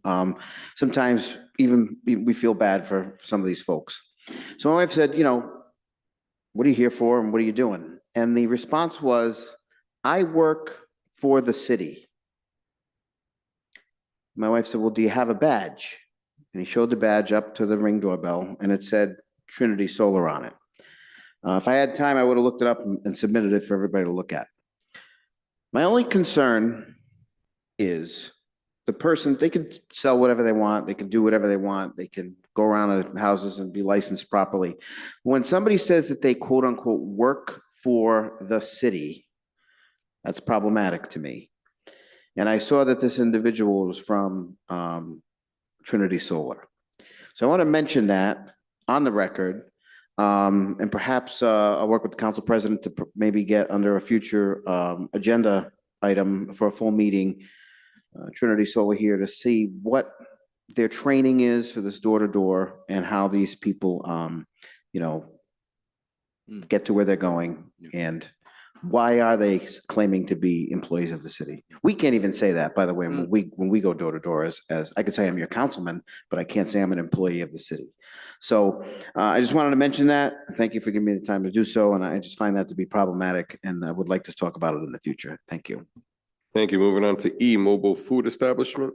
sometimes even we feel bad for some of these folks. So my wife said, what are you here for and what are you doing? And the response was, I work for the city. my wife said, well, do you have a badge? And he showed the badge up to the Ring doorbell and it said Trinity Solar on it. If I had time, I would have looked it up and submitted it for everybody to look at. My only concern is the person, they could sell whatever they want, they can do whatever they want, they can go around to houses and be licensed properly. When somebody says that they quote unquote work for the city, that's problematic to me. And I saw that this individual was from Trinity Solar. So I want to mention that on the record. And perhaps I'll work with the council president to maybe get under a future agenda item for a full meeting, Trinity Solar here to see what their training is for this door-to-door and how these people, you know, get to where they're going and why are they claiming to be employees of the city? We can't even say that, by the way, when we go door to door as I could say I'm your councilman, but I can't say I'm an employee of the city. So I just wanted to mention that. Thank you for giving me the time to do so. And I just find that to be problematic and I would like to talk about it in the future. Thank you. Thank you. Moving on to E, mobile food establishment.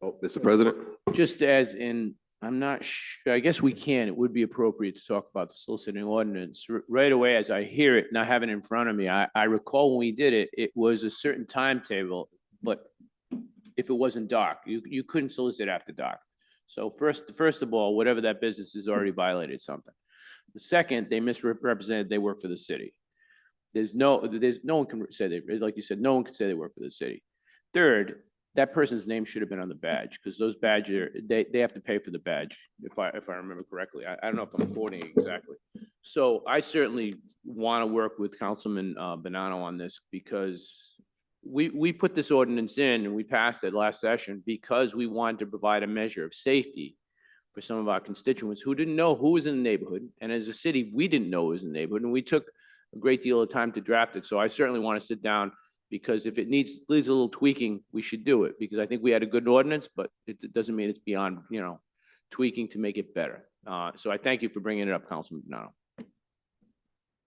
Oh, Mr. President. Just as in, I'm not sure, I guess we can, it would be appropriate to talk about the soliciting ordinance. Right away, as I hear it, and I have it in front of me, I recall when we did it, it was a certain timetable, but if it wasn't dark, you couldn't solicit after dark. So first of all, whatever that business has already violated something. The second, they misrepresented they work for the city. No one can say they, like you said, no one can say they work for the city. Third, that person's name should have been on the badge because those badges, they have to pay for the badge, if I remember correctly. I don't know if I'm quoting it exactly. So I certainly want to work with Councilman Bonanno on this because we put this ordinance in and we passed it last session because we wanted to provide a measure of safety for some of our constituents who didn't know who was in the neighborhood. And as a city, we didn't know who was in the neighborhood and we took a great deal of time to draft it. So I certainly want to sit down because if it needs a little tweaking, we should do it because I think we had a good ordinance, but it doesn't mean it's beyond, you know, tweaking to make it better. So I thank you for bringing it up, Councilman Bonanno.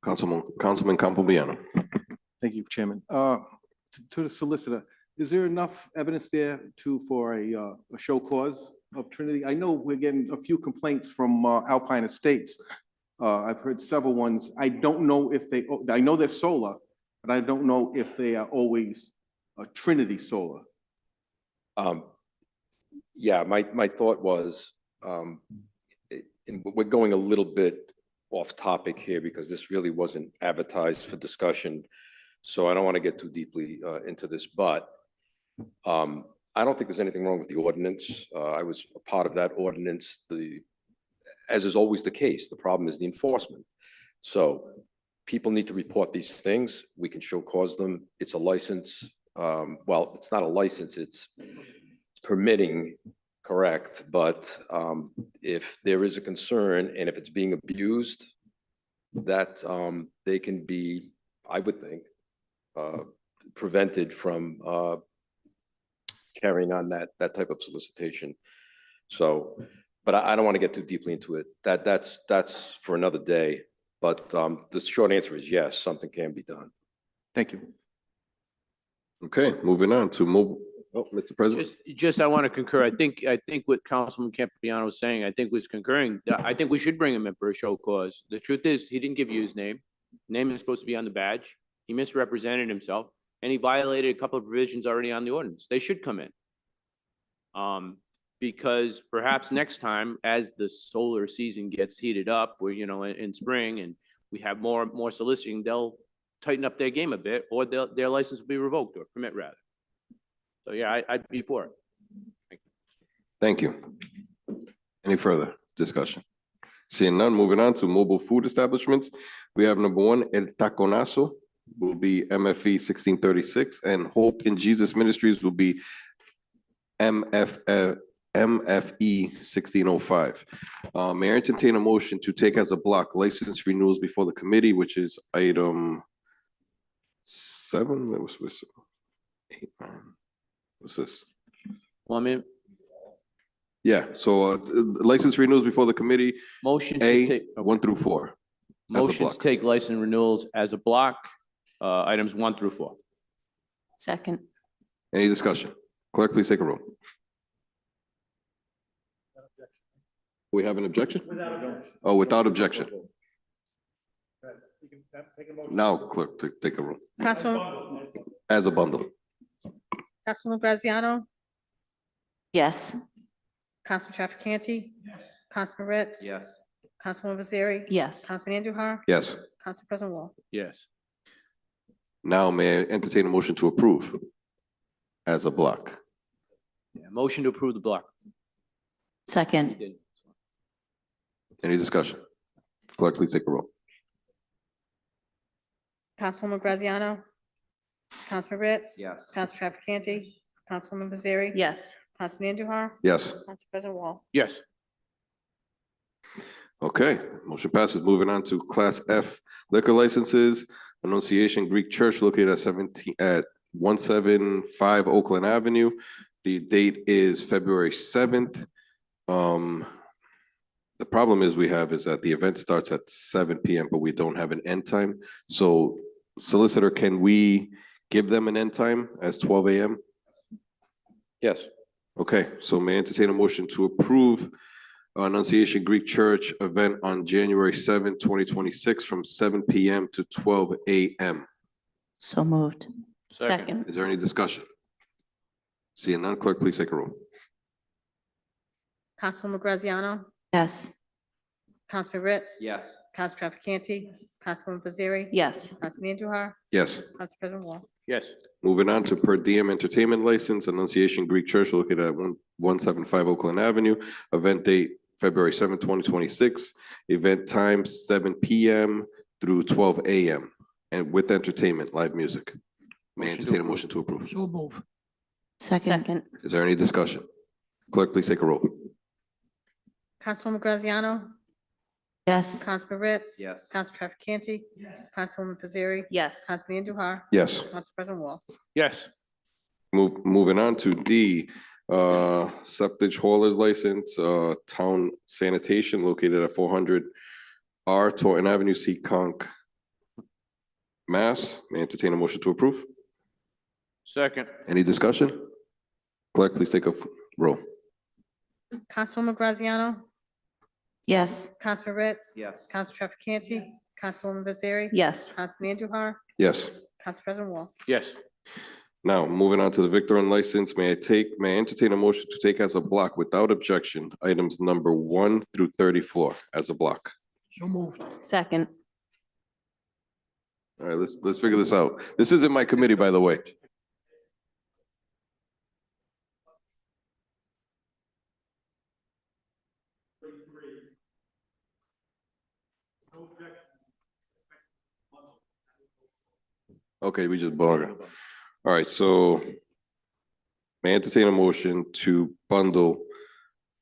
Councilman Campobiano. Thank you, Chairman. To the solicitor, is there enough evidence there for a show cause of Trinity? I know we're getting a few complaints from Alpine Estates. I've heard several ones. I don't know if I know they're solar, but I don't know if they are always Trinity Solar. Yeah, my thought was, and we're going a little bit off topic here because this really wasn't advertised for discussion. So I don't want to get too deeply into this, but I don't think there's anything wrong with the ordinance. I was a part of that ordinance. As is always the case, the problem is the enforcement. So people need to report these things. We can show cause them. It's a license. Well, it's not a license. It's permitting, correct? But if there is a concern and if it's being abused, that they can be, I would think, prevented from carrying on that type of solicitation. So, but I don't want to get too deeply into it. That's for another day. But the short answer is yes, something can be done. Thank you. Okay, moving on to mobile. Oh, Mr. President. Just I want to concur. I think what Councilman Campobiano was saying, I think was concurring. I think we should bring him in for a show cause. The truth is, he didn't give you his name. Name is supposed to be on the badge. He misrepresented himself, and he violated a couple of provisions already on the ordinance. They should come in. Because perhaps next time, as the solar season gets heated up, where in spring, and we have more soliciting, they'll tighten up their game a bit, or their license will be revoked or permit rather. So yeah, I'd be for it. Thank you. Any further discussion? Seeing none, moving on to mobile food establishments. We have number one, El Taconazo will be MFE 1636, and Hope in Jesus Ministries will be MFE 1605. May I entertain a motion to take as a block license renewals before the committee, which is item 7. What's 8, 9? What's this? Well, I mean, yeah. So license renewals before the committee. Motion to A take 1 through 4. Motion to take license renewals as a block, items 1 through 4. Second. Any discussion? Clerk, please take a roll. We have an objection? Oh, without objection. Now, clerk, take a roll. Councilwoman, As a bundle. Councilwoman Graziano, Yes. Councilman Trafficante. Yes. Councilman Ritz. Yes. Councilwoman Nazari. Yes. Councilman Andujar. Yes. Council President Wall. Yes. Now may I entertain a motion to approve as a block? Yeah, motion to approve the block. Second. Any discussion? Clerk, please take a roll. Councilwoman Graziano. Councilman Ritz. Yes. Council Trafficante. Councilwoman Nazari. Yes. Councilman Andujar. Yes. Council President Wall. Yes. Okay, motion passes. Moving on to Class F liquor licenses. Annunciation Greek Church located at 175 Oakland Avenue. The date is February 7th. The problem is that the event starts at 7 PM, but we don't have an end time. So solicitor, can we give them an end time as 12 AM? Yes. Okay, so may I entertain a motion to approve Annunciation Greek Church event on January 7th, 2026 from 7 PM to 12 AM. So moved. Second. Is there any discussion? Seeing none, clerk, please take a roll. Councilwoman Graziano. Yes. Councilman Ritz. Yes. Council Trafficante. Councilwoman Nazari. Yes. Councilman Andujar. Yes. Council President Wall. Yes. Moving on to per diem entertainment license, Annunciation Greek Church located at 175 Oakland Avenue. Event date, February 7th, 2026. Event time, 7 PM through 12 AM, and with entertainment, live music. May I entertain a motion to approve? So move. Second. Second. Is there any discussion? Clerk, please take a roll. Councilwoman Graziano. Yes. Councilman Ritz. Yes. Council Trafficante. Yes. Councilwoman Nazari. Yes. Councilman Andujar. Yes. Council President Wall. Yes. Moving on to D, septic hauler's license, town sanitation located at 400 R Taunton Avenue, Seekonk, Mass. May I entertain a motion to approve? Second. Any discussion? Clerk, please take a roll. Councilwoman Graziano. Yes. Councilman Ritz. Yes. Council Trafficante. Councilwoman Nazari. Yes. Councilman Andujar. Yes. Council President Wall. Yes. Now, moving on to the Victor license, may I entertain a motion to take as a block without objection, items number 1 through 34 as a block? So moved. Second. All right, let's figure this out. This isn't my committee, by the way. Okay, we just bargained. All right, so may I entertain a motion to bundle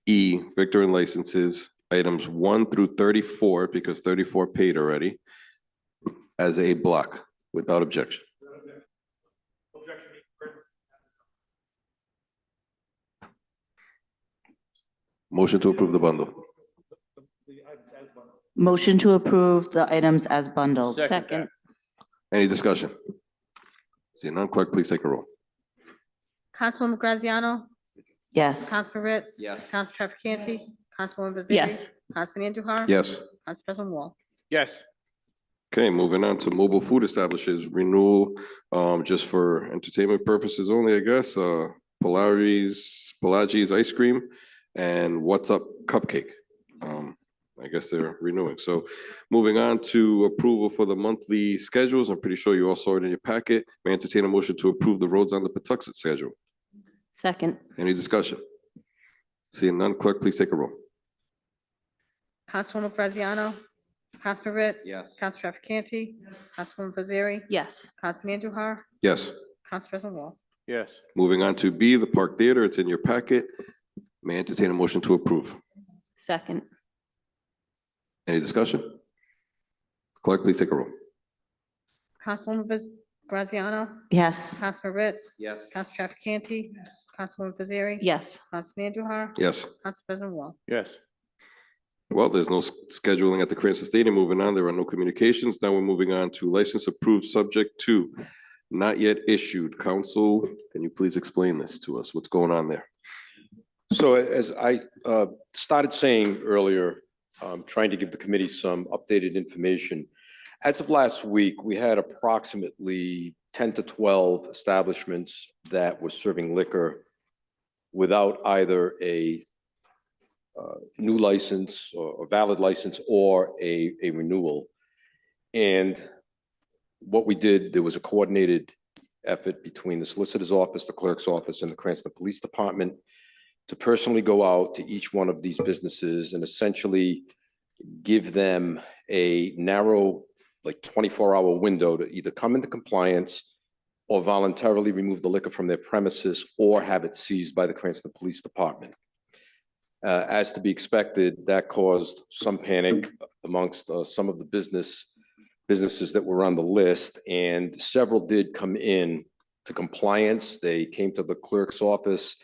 E, Victor and licenses, items 1 through 34, because 34 paid already, as a block without objection. Motion to approve the bundle. Motion to approve the items as bundled. Second. Any discussion? Seeing none, clerk, please take a roll. Councilwoman Graziano. Yes. Councilman Ritz. Yes. Council Trafficante. Councilwoman Nazari. Yes. Councilman Andujar. Yes. Council President Wall. Yes. Okay, moving on to mobile food establishments renewal, just for entertainment purposes only, I guess. Pelagi's Ice Cream and What's Up Cupcake. I guess they're renewing. So moving on to approval for the monthly schedules. I'm pretty sure you all saw it in your packet. May I entertain a motion to approve the roads on the Patuxent schedule? Second. Any discussion? Seeing none, clerk, please take a roll. Councilwoman Graziano. Councilman Ritz. Yes. Council Trafficante. Councilwoman Nazari. Yes. Councilman Andujar. Yes. Council President Wall. Yes. Moving on to B, the Park Theater. It's in your packet. May I entertain a motion to approve? Second. Any discussion? Clerk, please take a roll. Councilwoman Graziano. Yes. Councilman Ritz. Yes. Council Trafficante. Councilwoman Nazari. Yes. Councilman Andujar. Yes. Council President Wall. Yes. Well, there's no scheduling at the Cranston Stadium. Moving on, there are no communications. Now we're moving on to license approved subject to not yet issued. Council, can you please explain this to us? What's going on there? So as I started saying earlier, trying to give the committee some updated information. As of last week, we had approximately 10 to 12 establishments that were serving liquor without either a new license or valid license or a renewal. And what we did, there was a coordinated effort between the solicitor's office, the clerk's office, and the Cranston Police Department to personally go out to each one of these businesses and essentially give them a narrow, like 24-hour window to either come into compliance or voluntarily remove the liquor from their premises or have it seized by the Cranston Police Department. As to be expected, that caused some panic amongst some of the businesses that were on the list, and several did come in to compliance. They came to the clerk's office.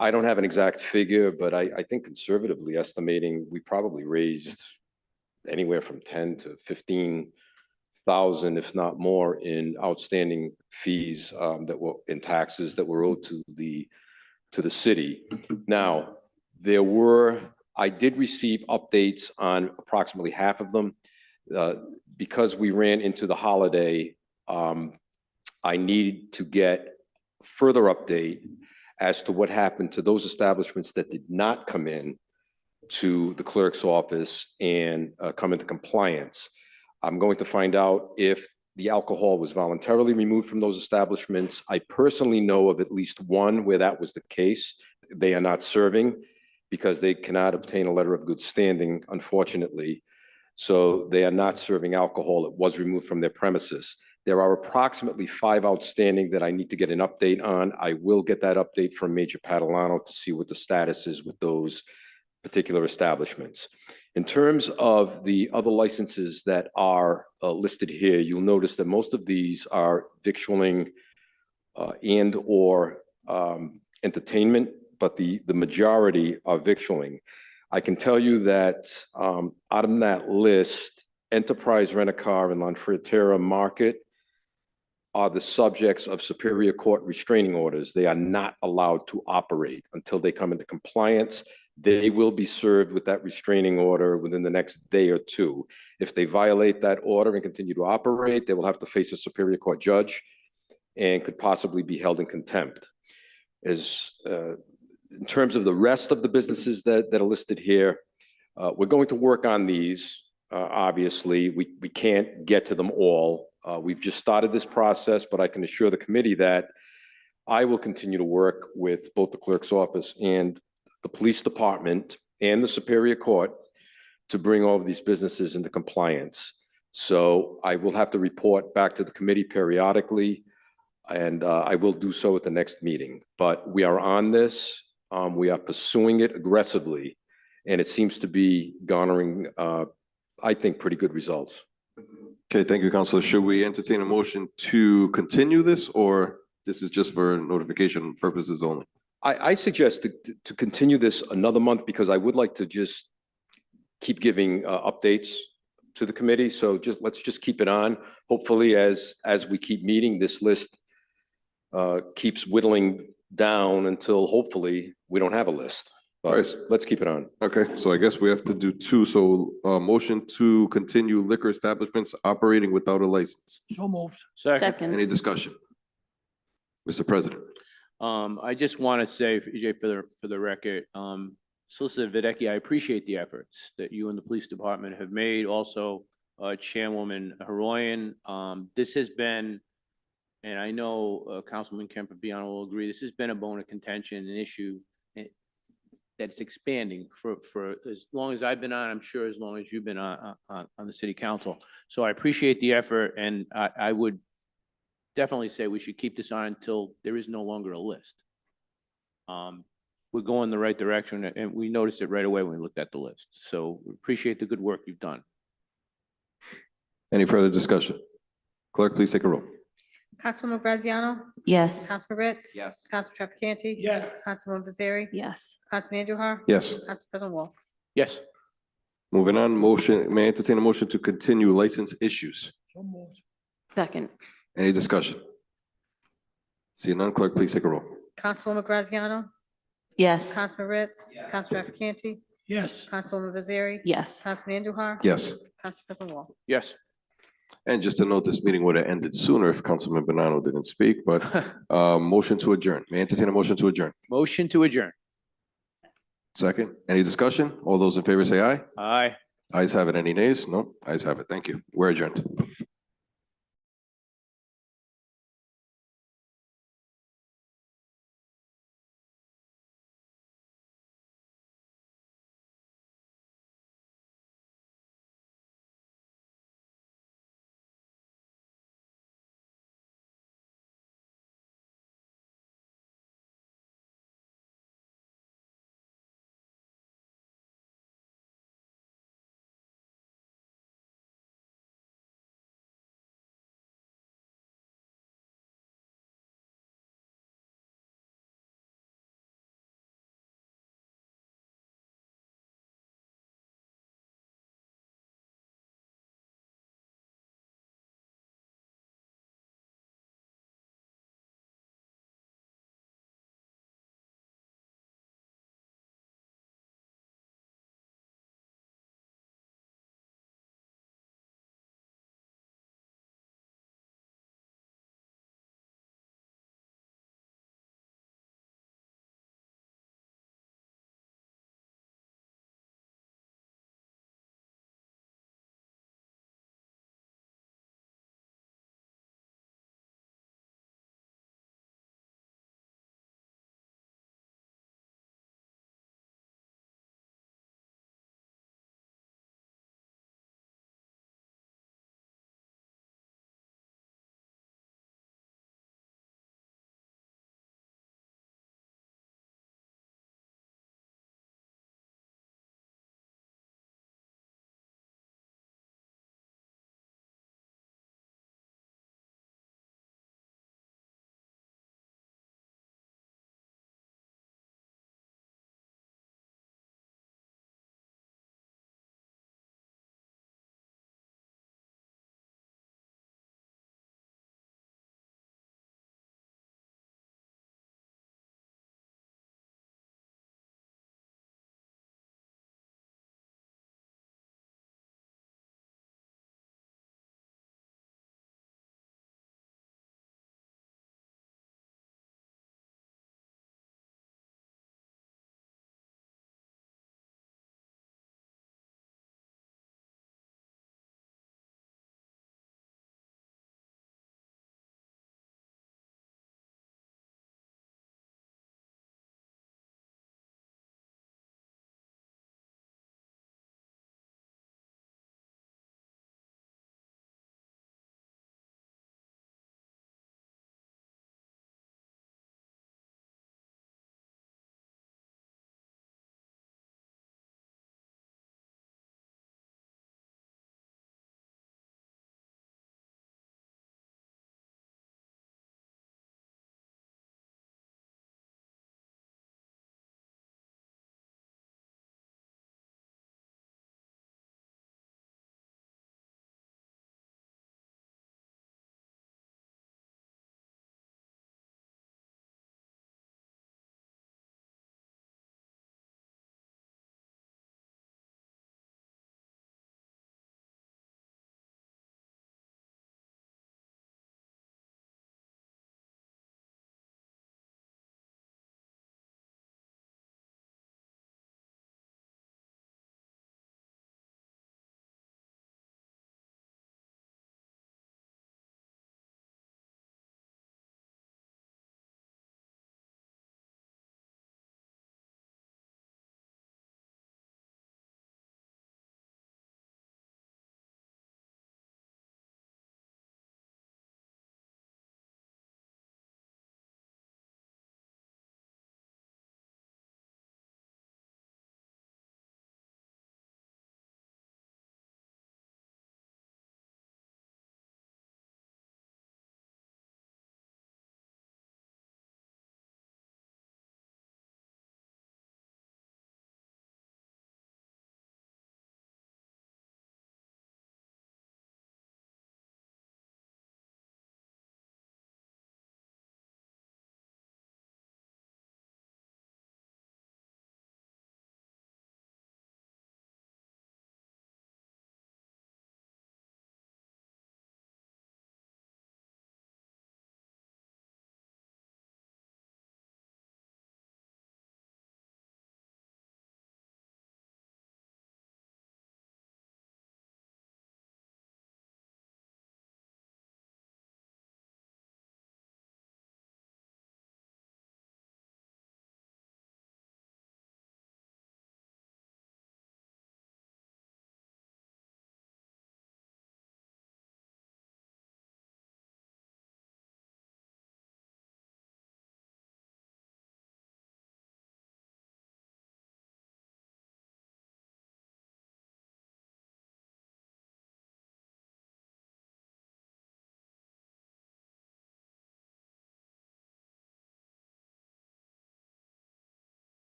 I don't have an exact figure, but I think conservatively estimating, we probably raised anywhere from 10 to 15,000, if not more, in outstanding fees that were in taxes that were owed to the city. Now, I did receive updates on approximately half of them. Because we ran into the holiday, I need to get further update as to what happened to those establishments that did not come in to the clerk's office and come into compliance. I'm going to find out if the alcohol was voluntarily removed from those establishments. I personally know of at least one where that was the case. They are not serving because they cannot obtain a letter of good standing, unfortunately. So they are not serving alcohol. It was removed from their premises. There are approximately 5 outstanding that I need to get an update on. I will get that update from Major Padalano to see what the status is with those particular establishments. In terms of the other licenses that are listed here, you'll notice that most of these are victualling and or entertainment, but the majority are victualling. I can tell you that out of that list, Enterprise Rent-A-Car and Lanfraterra Market are the subjects of Superior Court restraining orders. They are not allowed to operate until they come into compliance. They will be served with that restraining order within the next day or two. If they violate that order and continue to operate, they will have to face a Superior Court judge and could possibly be held in contempt. In terms of the rest of the businesses that are listed here, we're going to work on these. Obviously, we can't get to them all. We've just started this process, but I can assure the committee that I will continue to work with both the clerk's office and the police department and the Superior Court to bring all of these businesses into compliance. So I will have to report back to the committee periodically, and I will do so at the next meeting. But we are on this. We are pursuing it aggressively, and it seems to be garnering, I think, pretty good results. Okay, thank you, Counselor. Should we entertain a motion to continue this, or this is just for notification purposes only? I suggest to continue this another month because I would like to just keep giving updates to the committee. So let's just keep it on. Hopefully, as we keep meeting, this list keeps whittling down until hopefully we don't have a list. But let's keep it on. Okay, so I guess we have to do 2. So motion to continue liquor establishments operating without a license. So moved. Second. Any discussion? Mr. President. I just want to say, EJ, for the record, Solicitor Videcki, I appreciate the efforts that you and the police department have made. Also, Chairwoman Haroyan, this has been, and I know Councilman Campiano will agree, this has been a bone of contention, an issue that's expanding for as long as I've been on, I'm sure as long as you've been on the city council. So I appreciate the effort, and I would definitely say we should keep this on until there is no longer a list. We're going the right direction, and we noticed it right away when we looked at the list. So we appreciate the good work you've done. Any further discussion? Clerk, please take a roll. Councilwoman Graziano? Yes. Councilman Ritz? Yes. Councilman Trafficante? Yes. Councilwoman Nazari? Yes. Councilman Andujar? Yes. Council President Wolf? Yes. Moving on, motion, may I entertain a motion to continue license issues? So moved. Second. Any discussion? Seeing none, clerk, please take a roll. Councilwoman Graziano? Yes. Councilman Ritz, Councilman Trafficante, Yes. Councilwoman Fazzari. Yes. Councilman Andujar. Yes. Council President Wall. Yes. And just to note, this meeting would have ended sooner if Councilman Bonanno didn't speak, but motion to adjourn. May I entertain a motion to adjourn? Motion to adjourn. Second, any discussion? All those in favor say aye. Aye. Ayes have it. Any nays? No, ayes have it. Thank you. We're adjourned.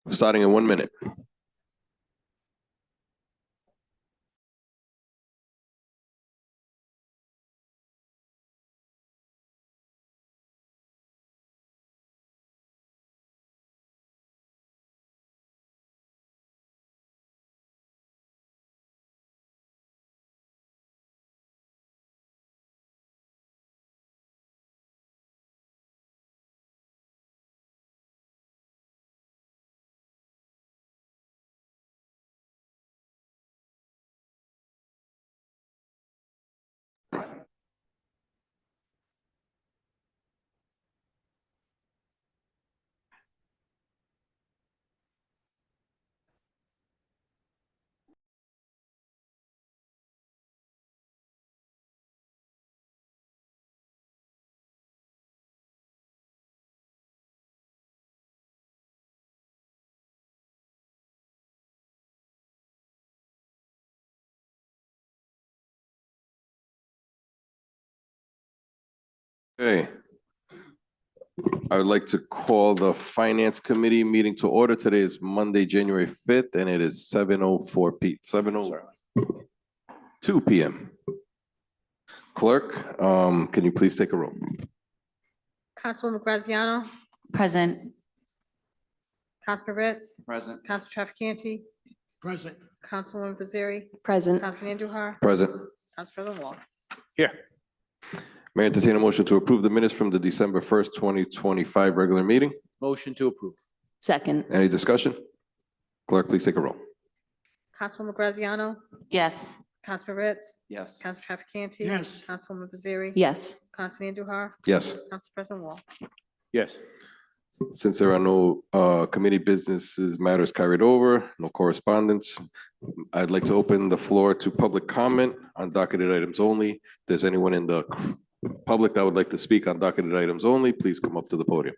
Starting in 1 minute. Okay. I would like to call the Finance Committee meeting to order. Today is Monday, January 5th, and it is 7:02 PM. Clerk, can you please take a roll? Councilwoman Graziano, Present. Councilman Ritz, Present. Council Traficante, Present. Councilwoman Fazzari, Present. Councilman Andujar, Present. Council President Wong. Here. May I entertain a motion to approve the minutes from the December 1st, 2025 regular meeting? Motion to approve. Second. Any discussion? Clerk, please take a roll. Councilwoman Graziano, Yes. Councilman Ritz, Yes. Council Traficante. Yes. Councilwoman Fazzari. Yes. Councilman Andujar, Yes. Council President Wong. Yes. Since there are no committee businesses, matters carried over, no correspondence, I'd like to open the floor to public comment on docketed items only. If there's anyone in the public that would like to speak on docketed items only, please come up to the podium.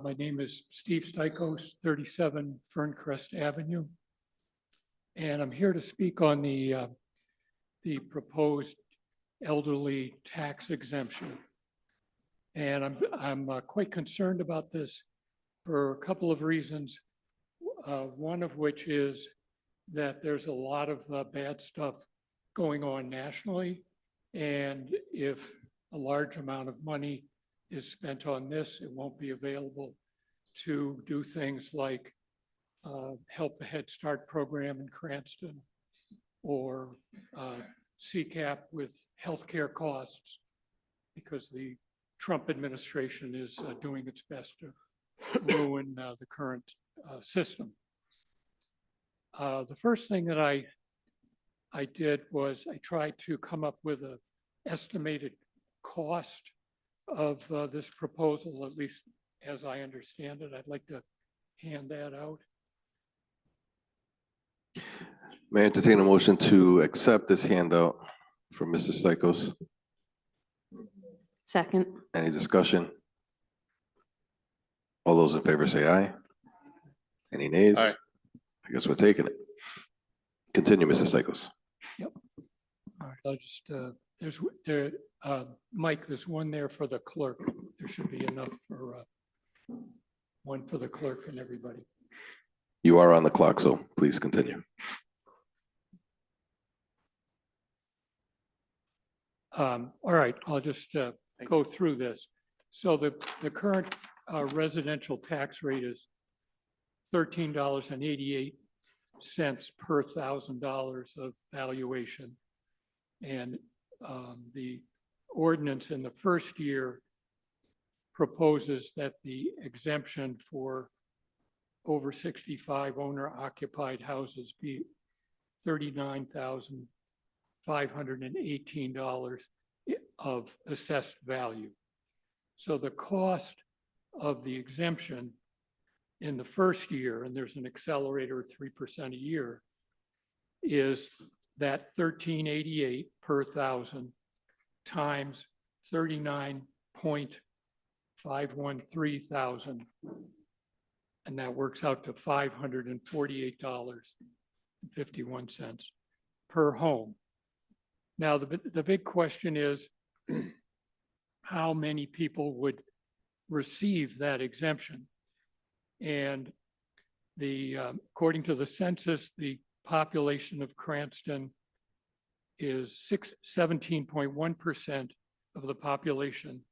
My name is Steve Stikos, 37 Ferncrest Avenue. And I'm here to speak on the proposed elderly tax exemption. And I'm quite concerned about this for a couple of reasons. One of which is that there's a lot of bad stuff going on nationally. And if a large amount of money is spent on this, it won't be available to do things like help the Head Start program in Cranston or CCAP with healthcare costs, because the Trump administration is doing its best to ruin the current system. The first thing that I did was I tried to come up with an estimated cost of this proposal, at least as I understand it. I'd like to hand that out. May I entertain a motion to accept this handout from Mr. Stikos? Second. Any discussion? All those in favor say aye. Any nays? Aye. I guess we're taking it. Continue, Mr. Stikos. Yep. All right, I'll just, Mike, there's one there for the clerk. There should be enough for one for the clerk and everybody. You are on the clock, so please continue. All right, I'll just go through this. So the current residential tax rate is $13.88 per $1,000 of valuation. And the ordinance in the first year proposes that the exemption for over 65 owner-occupied houses be $39,518 of assessed value. So the cost of the exemption in the first year, and there's an accelerator of 3% a year, is that $13.88 per thousand times 39.5 $513,000. And that works out to $548.51 per home. Now, the big question is how many people would receive that exemption? And according to the census, the population of Cranston is 17.1% of the population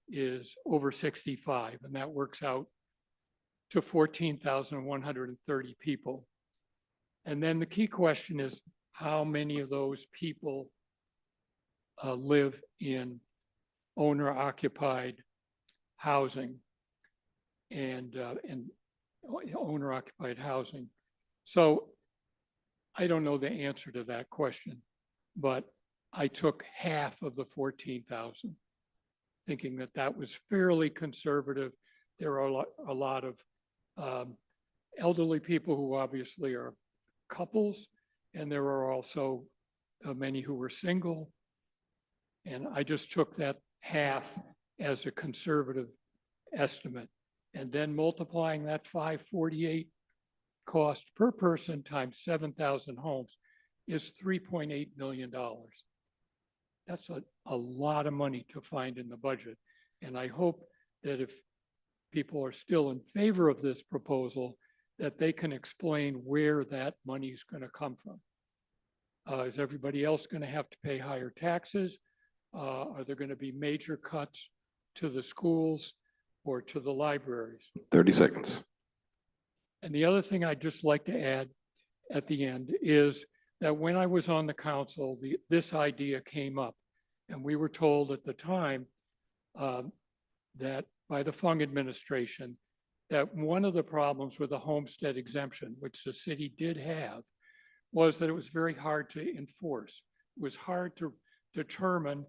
is over 65, and that works out to 14,130 people. And then the key question is how many of those people live in owner-occupied housing and owner-occupied housing. So I don't know the answer to that question, but I took half of the 14,000, thinking that that was fairly conservative. There are a lot of elderly people who obviously are couples, and there are also many who were single. And I just took that half as a conservative estimate. And then multiplying that 548 cost per person times 7,000 homes is $3.8 million. That's a lot of money to find in the budget. And I hope that if people are still in favor of this proposal, that they can explain where that money is going to come from. Is everybody else going to have to pay higher taxes? Are there going to be major cuts to the schools or to the libraries? 30 seconds. And the other thing I'd just like to add at the end is that when I was on the council, this idea came up, and we were told at the time that by the Fung administration, that one of the problems with the homestead exemption, which the city did have, was that it was very hard to enforce. It was hard to determine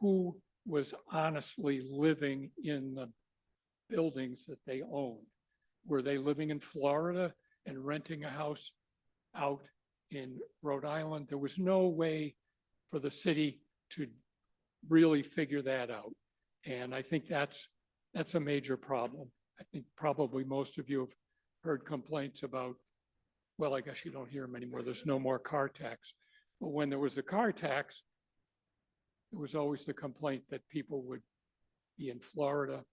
who was honestly living in the buildings that they owned. Were they living in Florida and renting a house out in Rhode Island? There was no way for the city to really figure that out. And I think that's a major problem. I think probably most of you have heard complaints about, well, I guess you don't hear them anymore. There's no more car tax. But when there was a car tax, there was always the complaint that people would be in Florida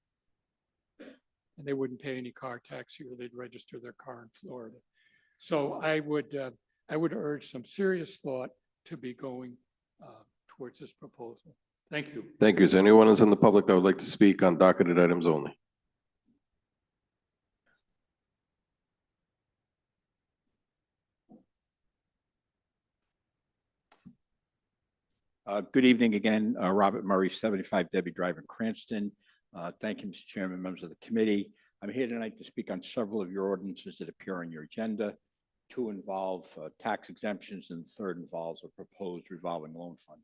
and they wouldn't pay any car tax here. They'd register their car in Florida. So I would urge some serious thought to be going towards this proposal. Thank you. Thank you. Is there anyone else in the public that would like to speak on docketed items only? Good evening again, Robert Murray, 75 Debbie Drive in Cranston. Thank you, Mr. Chairman, members of the committee. I'm here tonight to speak on several of your ordinances that appear on your agenda. Two involve tax exemptions, and the third involves a proposed revolving loan fund.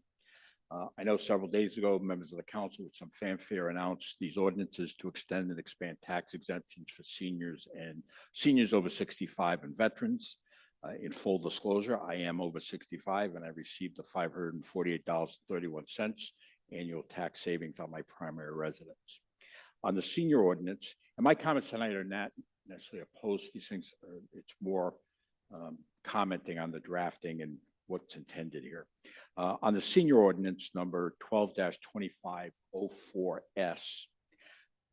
I know several days ago, members of the council with some fanfare announced these ordinances to extend and expand tax exemptions for seniors and seniors over 65 and veterans. In full disclosure, I am over 65 and I received the $548.31 annual tax savings on my primary residence. On the senior ordinance, and my comments tonight are not necessarily opposed to these things, it's more commenting on the drafting and what's intended here. On the senior ordinance number 12-2504S,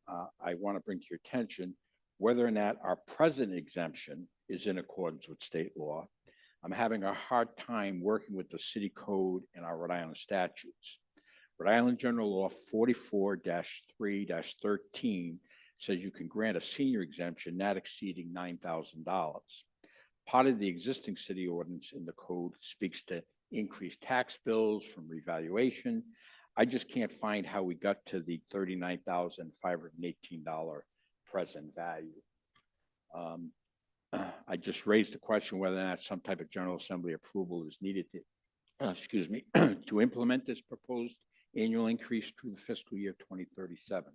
I want to bring to your attention whether or not our present exemption is in accordance with state law. I'm having a hard time working with the city code and our Rhode Island statutes. Rhode Island General Law 44-3-13 says you can grant a senior exemption not exceeding $9,000. Part of the existing city ordinance in the code speaks to increased tax bills from revaluation. I just can't find how we got to the $39,518 present value. I just raised the question whether or not some type of General Assembly approval is needed to, to implement this proposed annual increase through the fiscal year 2037.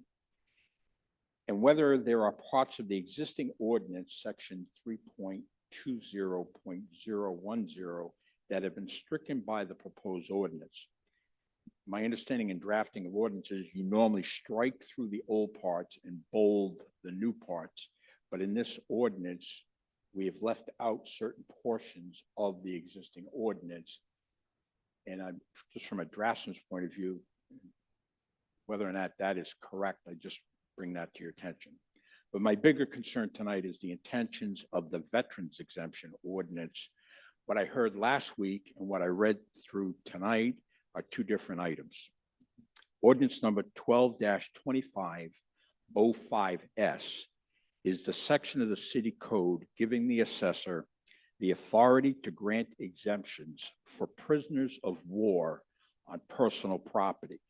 And whether there are parts of the existing ordinance, section 3.20.010, that have been stricken by the proposed ordinance. my understanding in drafting of ordinances, you normally strike through the old parts and bold the new parts. But in this ordinance, we have left out certain portions of the existing ordinance. And I'm, just from a draftsman's point of view, whether or not that is correct, I just bring that to your attention. But my bigger concern tonight is the intentions of the veterans exemption ordinance. What I heard last week and what I read through tonight are two different items. Ordinance number 12-2505S is the section of the city code giving the assessor the authority to grant exemptions for prisoners of war on personal property.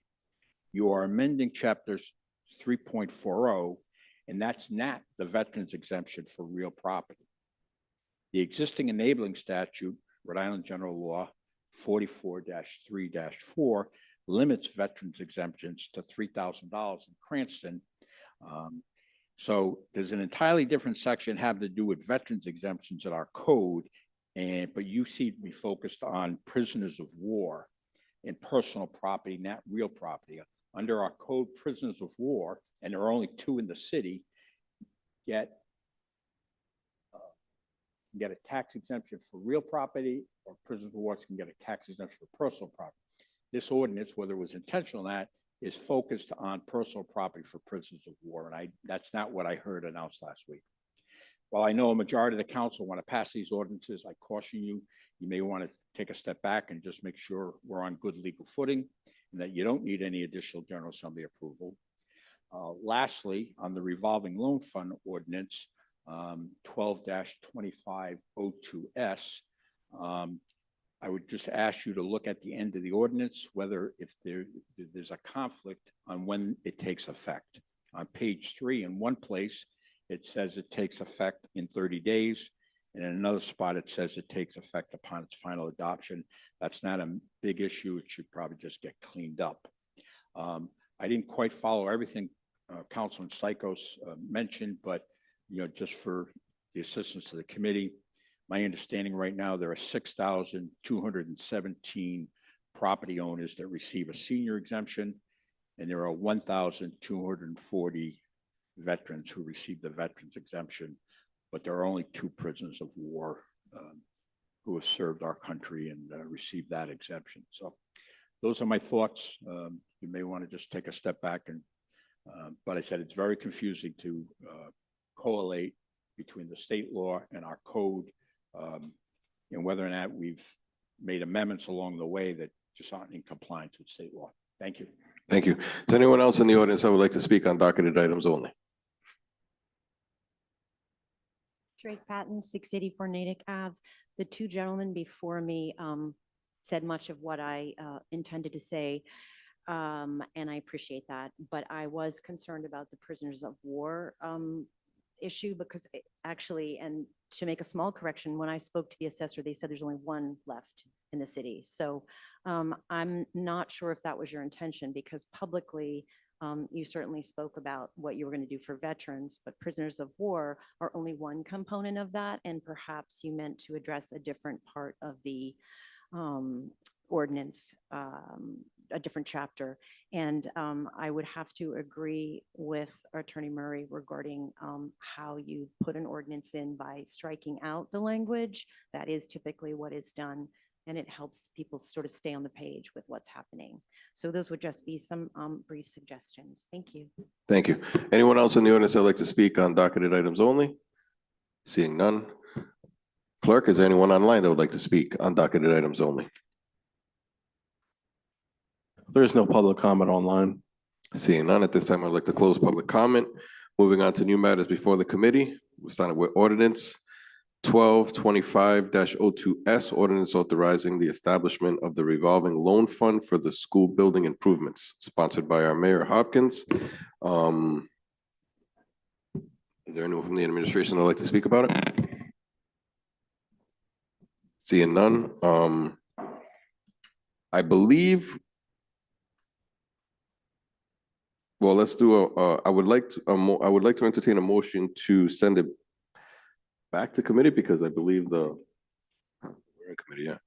You are amending chapters 3.40, and that's not the veterans exemption for real property. The existing enabling statute, Rhode Island General Law 44-3-4, limits veterans exemptions to $3,000 in Cranston. So there's an entirely different section having to do with veterans exemptions in our code, but you see me focused on prisoners of war and personal property, not real property. Under our code, prisoners of war, and there are only 2 in the city, get a tax exemption for real property, or prisoners of war can get a tax exemption for personal property. This ordinance, whether it was intentional or not, is focused on personal property for prisoners of war, and that's not what I heard announced last week. While I know a majority of the council want to pass these ordinances, I caution you, you may want to take a step back and just make sure we're on good legal footing and that you don't need any additional General Assembly approval. Lastly, on the revolving loan fund ordinance, 12-2502S, I would just ask you to look at the end of the ordinance, whether if there's a conflict on when it takes effect. On page 3, in one place, it says it takes effect in 30 days. And in another spot, it says it takes effect upon its final adoption. That's not a big issue. It should probably just get cleaned up. I didn't quite follow everything Councilman Stichels mentioned, but just for the assistance to the committee, my understanding right now, there are 6,217 property owners that receive a senior exemption, and there are 1,240 veterans who receive the veterans exemption, but there are only 2 prisoners of war who have served our country and received that exemption. So those are my thoughts. You may want to just take a step back but I said it's very confusing to correlate between the state law and our code, and whether or not we've made amendments along the way that just aren't in compliance with state law. Thank you. Thank you. Is anyone else in the audience that would like to speak on docketed items only? Drake Patton, 684 Natick Ave. The 2 gentlemen before me said much of what I intended to say, and I appreciate that. But I was concerned about the prisoners of war issue because actually, and to make a small correction, when I spoke to the assessor, they said there's only 1 left in the city. So I'm not sure if that was your intention, because publicly you certainly spoke about what you were going to do for veterans, but prisoners of war are only one component of that. And perhaps you meant to address a different part of the ordinance, a different chapter. And I would have to agree with Attorney Murray regarding how you put an ordinance in by striking out the language. That is typically what is done, and it helps people sort of stay on the page with what's happening. So those would just be some brief suggestions. Thank you. Thank you. Anyone else in the audience that'd like to speak on docketed items only? Seeing none. Clerk, is there anyone online that would like to speak on docketed items only? There is no public comment online. Seeing none, at this time, I'd like to close public comment. Moving on to new matters before the committee. We're starting with ordinance 12-25-02S, ordinance authorizing the establishment of the revolving loan fund for the school building improvements, sponsored by our Mayor Hopkins. Is there anyone from the administration that'd like to speak about it? Seeing none. I believe, well, let's do I would like to entertain a motion to send it back to committee, because I believe we're in committee, yeah.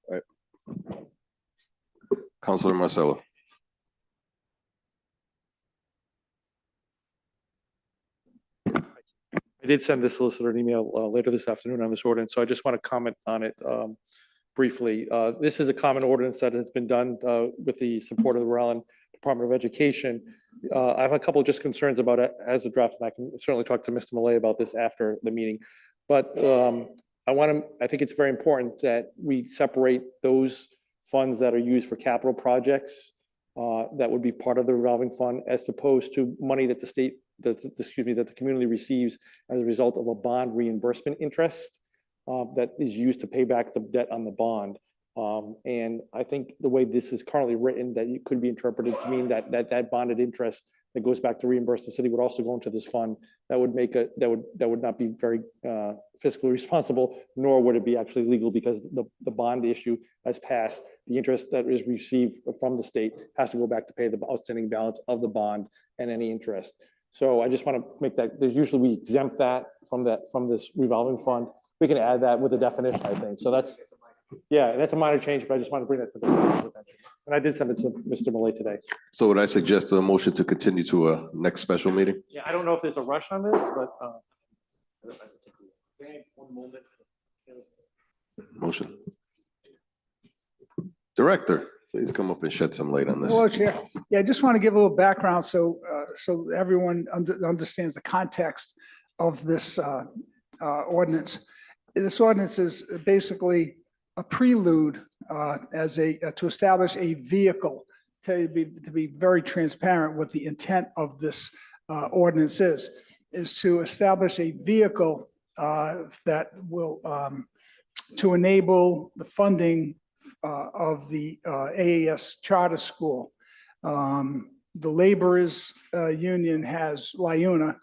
All right. Counselor Marcello. I did send the solicitor an email later this afternoon on this ordinance, so I just want to comment on it briefly. This is a common ordinance that has been done with the support of the Rhode Island Department of Education. I have a couple of just concerns about it as a draft, and I can certainly talk to Mr. Malay about this after the meeting. But I think it's very important that we separate those funds that are used for capital projects that would be part of the revolving fund, as opposed to money that that the community receives as a result of a bond reimbursement interest that is used to pay back the debt on the bond. And I think the way this is currently written, that it could be interpreted to mean that bonded interest that goes back to reimburse the city would also go into this fund. That would make that would not be very fiscally responsible, nor would it be actually legal, because the bond issue has passed. The interest that is received from the state has to go back to pay the outstanding balance of the bond and any interest. So I just want to make that, there's usually we exempt that from this revolving fund. We can add that with the definition, I think. So that's a minor change, but I just want to bring that to the attention. And I did send it to Mr. Malay today. So would I suggest a motion to continue to a next special meeting? Yeah, I don't know if there's a rush on this, but one moment. Motion. Director, please come up and shed some light on this. Hello, Chair. Yeah, I just want to give a little background so everyone understands the context of this ordinance. This ordinance is basically a prelude to establish a vehicle, to be very transparent what the intent of this ordinance is to establish a vehicle that will to enable the funding of the AAS charter school. The laborers union has, LIUNA,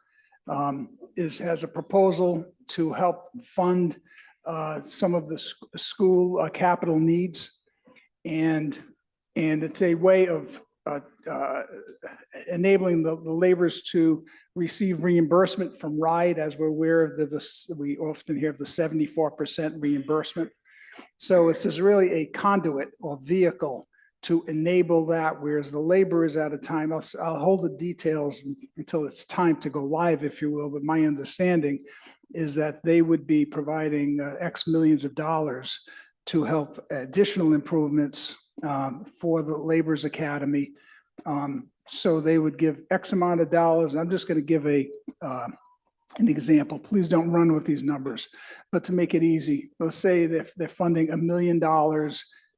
has a proposal to help fund some of the school capital needs. And it's a way of enabling the laborers to receive reimbursement from RIDE, as we're aware of we often hear of the 74% reimbursement. So this is really a conduit or vehicle to enable that, whereas the laborers at a time, I'll hold the details until it's time to go live, if you will, but my understanding is that they would be providing X millions of dollars to help additional improvements for the Laborers Academy. So they would give X amount of dollars. I'm just going to give an example. Please don't run with these numbers, but to make it easy, let's say they're funding $1 million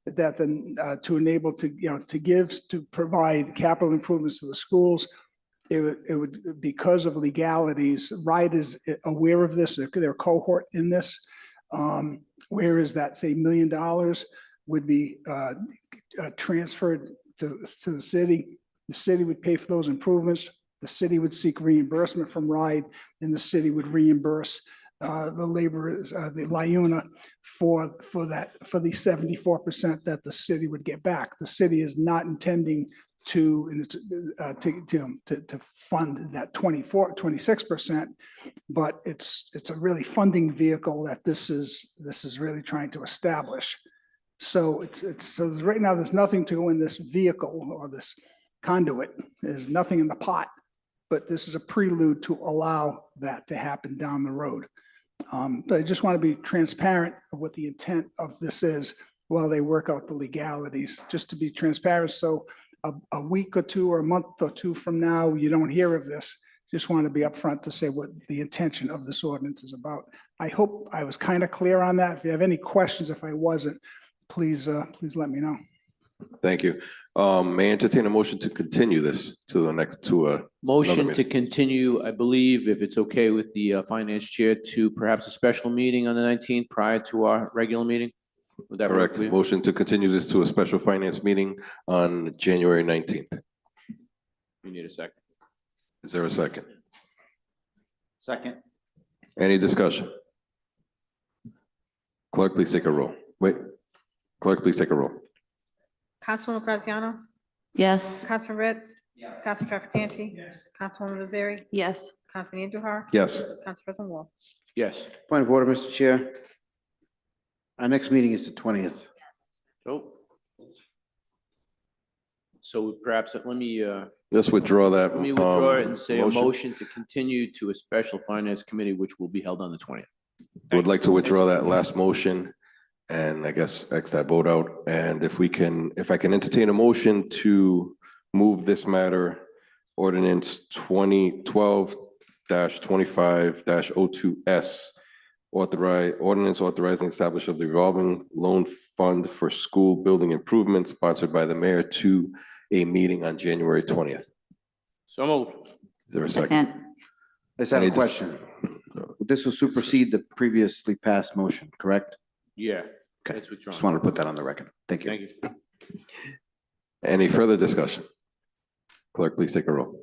that then to enable to provide capital improvements to the schools. It would, because of legalities, RIDE is aware of this, their cohort in this, whereas that, say, $1 million would be transferred to the city. The city would pay for those improvements. The city would seek reimbursement from RIDE, and the city would reimburse the laborers, the LIUNA, for the 74% that the city would get back. The city is not intending to fund that 26%, but it's a really funding vehicle that this is really trying to establish. So so right now there's nothing to go in this vehicle or this conduit. There's nothing in the pot, but this is a prelude to allow that to happen down the road. But I just want to be transparent of what the intent of this is while they work out the legalities, just to be transparent. So a week or two or a month or two from now, you don't hear of this. Just want to be upfront to say what the intention of this ordinance is about. I hope I was kind of clear on that. If you have any questions, if I wasn't, please let me know. Thank you. May I entertain a motion to continue this to the next, another Motion to meeting? continue, I believe, if it's okay with the finance chair, to perhaps a special meeting on the 19th prior to our regular meeting? Would that work Correct. for you? Motion to continue this to a special finance meeting on January 19th. You need a second. Is there a second? Second. Any discussion? Clerk, please take a roll. Wait. Clerk, please take a roll. Councilwoman Graziano? Yes. Councilman Ritz? Yes. Councilman Trafficante? Yes. Councilwoman Nazari? Yes. Councilman Andujar? Yes. Council President Wall? Yes. Point of order, Mr. Chair. Our next meeting is the 20th. Oh. So perhaps let me, Let's withdraw that. let me withdraw it and say a motion. motion to continue to a special finance committee, which will be held on the 20th. Would like to withdraw that last motion and I guess X that vote out. And if I can entertain a motion to move this matter, ordinance 2012-25-02S, ordinance authorizing establishment of the revolving loan fund for school building improvements sponsored by the mayor to a meeting on January 20th. So moved. Is there a second? I just have Any a dis- question. This will supersede the previously passed motion, correct? Yeah. Okay. It's withdrawn. Just wanted to put that on the record. Thank you. Thank you. Any further discussion? Clerk, please take a roll.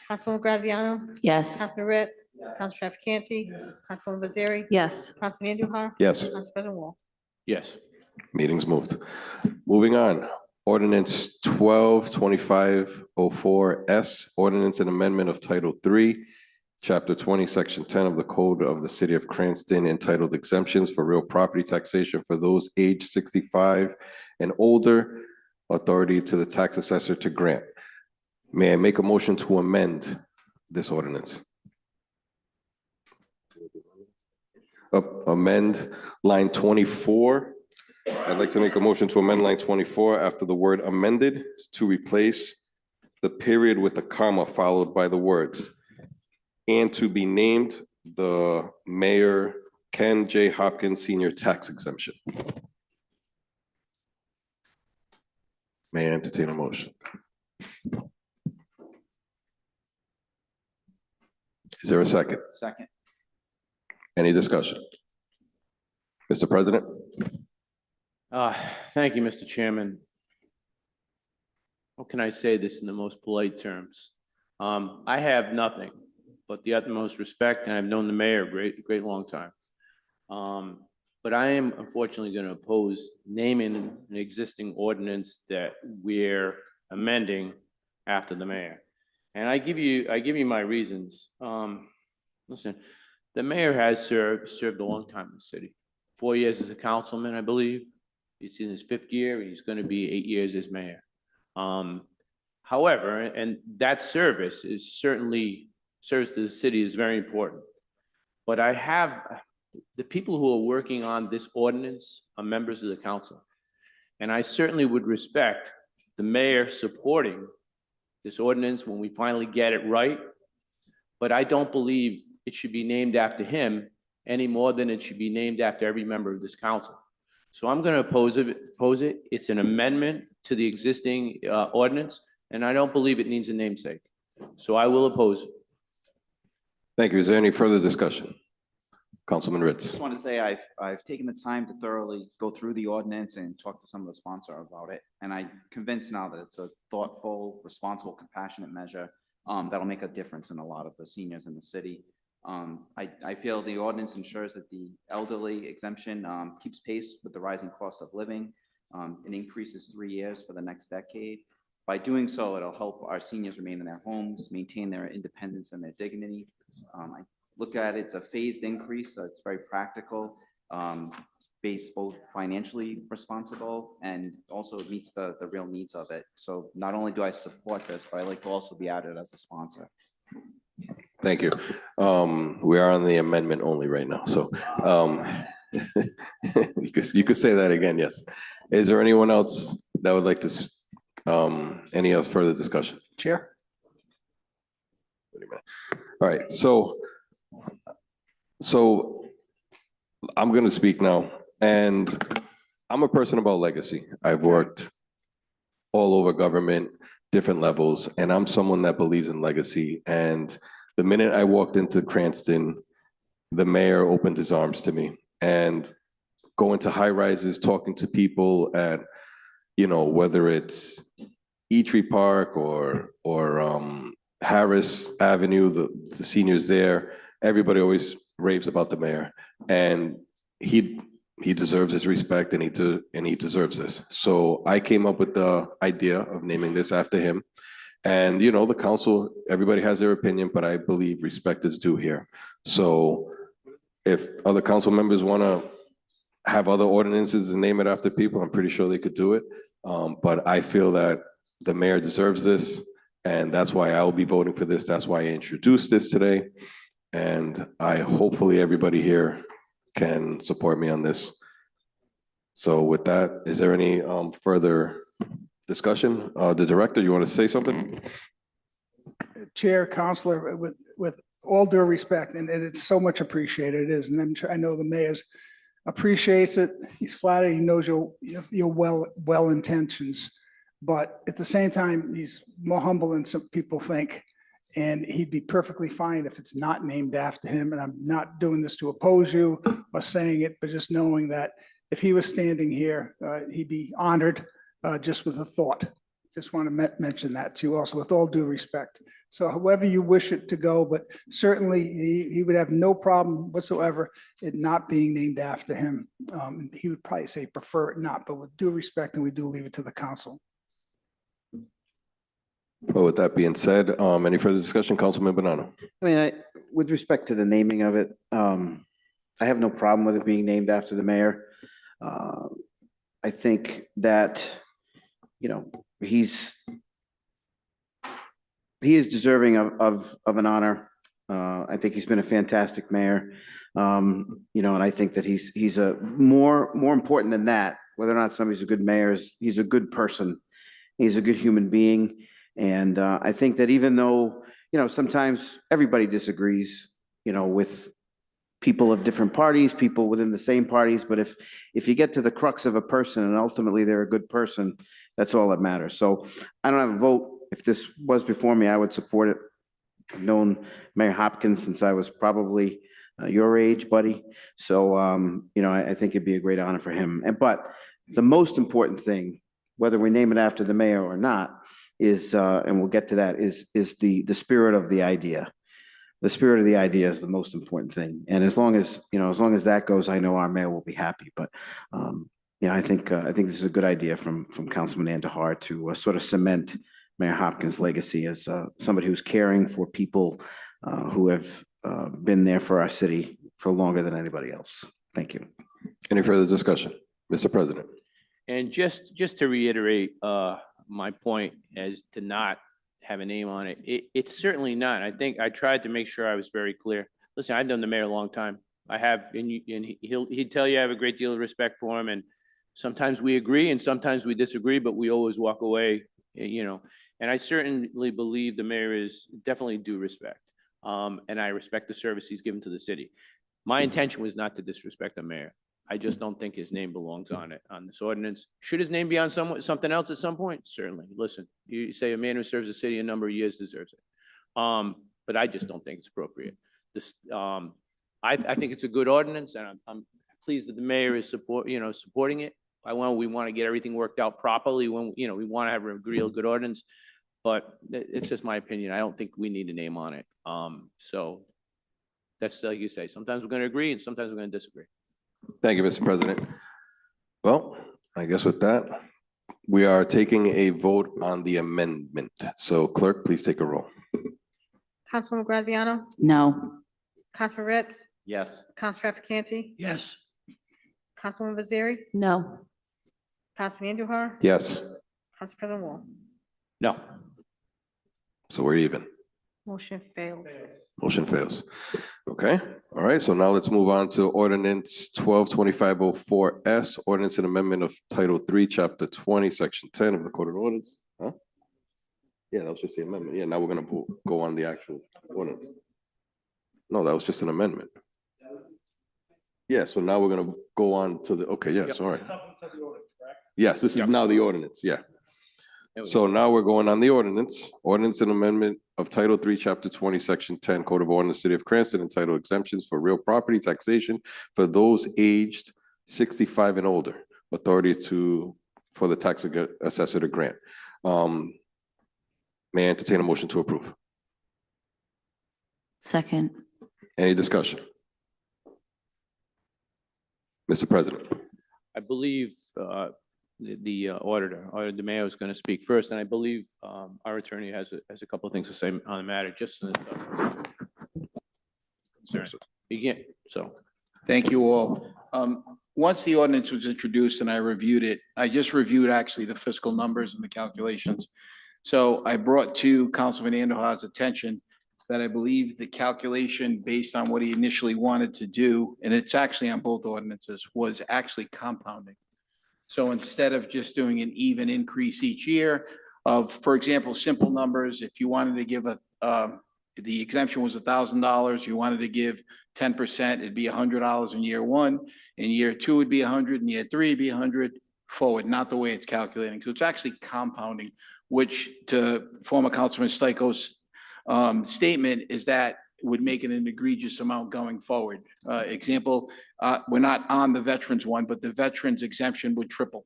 Councilwoman Graziano? Yes. Councilman Ritz? Council Trafficante? Councilwoman Baziri? Yes. Councilman Andujar? Yes. Council President Wall? Yes. Meeting's moved. Moving on, ordinance 12-2504S, ordinance and amendment of Title III, Chapter 20, Section 10 of the Code of the City of Cranston entitled Exemptions for Real Property Taxation for those age 65 and older, authority to the tax assessor to grant. May I make a motion to amend this ordinance? Amend line 24. I'd like to make a motion to amend line 24 after the word amended to replace the period with a comma followed by the words and to be named the Mayor Ken J. Hopkins Senior Tax Exemption. May I entertain a motion? Is there a second? Second. Any discussion? Mr. President? Thank you, Mr. Chairman. How can I say this in the most polite terms? I have nothing but the utmost respect, and I've known the mayor a great long time. But I am unfortunately going to oppose naming an existing ordinance that we're amending after the mayor. And I give you my reasons. Listen, the mayor has served a long time in the city. 4 years as a councilman, I believe. He's in his 5th year, and he's going to be 8 years as mayor. However, and that service to the city is very important. But I have, the people who are working on this ordinance are members of the council. And I certainly would respect the mayor supporting this ordinance when we finally get it right. But I don't believe it should be named after him any more than it should be named after every member of this council. So I'm going to oppose it. It's an amendment to the existing ordinance, and I don't believe it needs a namesake. So I will oppose it. Thank you. Is there any further discussion? Councilman I Ritz. just want to say I've taken the time to thoroughly go through the ordinance and talk to some of the sponsor about it. And I'm convinced now that it's a thoughtful, responsible, compassionate measure that'll make a difference in a lot of the seniors in the city. I feel the ordinance ensures that the elderly exemption keeps pace with the rising cost of living. It increases 3 years for the next decade. By doing so, it'll help our seniors remain in their homes, maintain their independence and their dignity. I look at it, it's a phased increase, so it's very practical, based both financially responsible and also meets the real needs of it. So not only do I support this, but I like to also be added as a sponsor. Thank you. We are on the amendment only right now, so you could say that again, yes. Is there anyone else that would like to, any else further discussion? Chair? All right, so I'm going to speak now, and I'm a person about legacy. I've worked all over government, different levels, and I'm someone that believes in legacy. And the minute I walked into Cranston, the mayor opened his arms to me, and going to high rises, talking to people at, whether it's Eatree Park or Harris Avenue, the seniors there, everybody always raves about the mayor, and he deserves his respect, and he deserves this. So I came up with the idea of naming this after him. And the council, everybody has their opinion, but I believe respect is due here. So if other council members want to have other ordinances and name it after people, I'm pretty sure they could do it. But I feel that The mayor deserves this, and that's why I will be voting for this. That's why I introduced this today. And hopefully everybody here can support me on this. So with that, is there any further discussion? The director, you want to say something? Chair, Counselor, with all due respect, and it's so much appreciated, it is, and I know the mayor's appreciates it. He's flattered. He knows your well intentions, but at the same time, he's more humble than some people think. And he'd be perfectly fine if it's not named after him. And I'm not doing this to oppose you or saying it, but just knowing that if he was standing here, he'd be honored just with a thought. Just want to mention that to you also, with all due respect. So however you wish it to go, but certainly he would have no problem whatsoever it not being named after him. He would probably say prefer it not, but with due respect, and we do leave it to the council. Well, with that being said, any further discussion, Councilman Bonanno? I mean, with respect to the naming of it, I have no problem with it being named after the mayor. I think that, you know, he is deserving of an honor. I think he's been a fantastic mayor. You know, and I think that he's a more important than that, whether or not somebody's a good mayor, he's a good person. He's a good human being. And I think that even though, you know, sometimes everybody disagrees, you know, with people of different parties, people within the same parties, but if you get to the crux of a person and ultimately they're a good person, that's all that matters. So I don't have a vote. If this was before me, I would support it. I've known Mayor Hopkins since I was probably your age, buddy. So, you know, I think it'd be a great honor for him. But the most important thing, whether we name it after the mayor or not, is, and we'll get to that, is the spirit of the idea. The spirit of the idea is the most important thing. And as long as, you know, as long as that goes, I know our mayor will be happy. But, you know, I think this is a good idea from Councilman Andujar to sort of cement Mayor Hopkins' legacy as somebody who's caring for people who have been there for our city for longer than anybody else. Thank you. Any further discussion? Mr. President. And just to reiterate my point as to not have a name on it, it's certainly not. I think I tried to make sure I was very clear. Listen, I've known the mayor a long time. I have, and he'd tell you I have a great deal of respect for him, and sometimes we agree and sometimes we disagree, but we always walk away, you know. And I certainly believe the mayor is definitely due respect. And I respect the service he's given to the city. My intention was not to disrespect the mayor. I just don't think his name belongs on it, on this ordinance. Should his name be on something else at some point? Certainly. Listen, you say a man who serves the city a number of years deserves it. But I just don't think it's appropriate. This, I think it's a good ordinance, and I'm pleased that the mayor is supporting it. We want to get everything worked out properly when, you know, we want to have a real good ordinance, but it's just my opinion. I don't think we need a name on it. So that's like you say, sometimes we're going to agree and sometimes we're going to disagree. Thank you, Mr. President. Well, I guess with that, we are taking a vote on the amendment. So clerk, please take a roll. Councilwoman Graziano? No. Councilman Ritz? Yes. Councilor Canty? Yes. Councilwoman Vaziri? No. Councilman Andujar? Yes, Council President Wall? No. so we're even. Motion failed. Motion fails. Okay, all right, so now let's move on to ordinance 122504S, ordinance and amendment of Title 3, Chapter 20, Section 10 of the Code of Ordinance. Huh? Yeah, that was just the amendment. Yeah, now we're gonna go on the actual ordinance. No, that was just an amendment. Yeah, so now we're gonna go on to the, okay, yes, all right. Yes, this is now the ordinance, yeah. So now we're going on the ordinance and amendment of Title 3, Chapter 20, Section 10, Code of Ordinance, City of Cranston, entitled Exemptions for Real Property Taxation for those aged 65 and older, authority for the tax assessor to grant. May I entertain a motion to approve? Second. Any discussion? Mr. President. I believe the auditor, or the mayor is going to speak first, and I believe our attorney has a couple of things to say on the matter, just in the concern. Begin, so. Thank you all. once the ordinance was introduced and I reviewed it, I just reviewed actually the fiscal numbers and the calculations. So I brought to Councilman Andujar's attention that I believe the calculation based on what he initially wanted to do, and it's actually on both ordinances, was actually compounding. So instead of just doing an even increase each year of, for example, simple numbers, if you wanted to give the exemption was $1,000, you wanted to give 10%, it'd be $100 in year one. In year two, it'd be 100, in year three, it'd be 100 forward, not the way it's calculating. So it's actually compounding, which to former Councilman Stichels' statement is that would make it an egregious amount going forward. Example, we're not on the veterans one, but the veterans exemption would triple.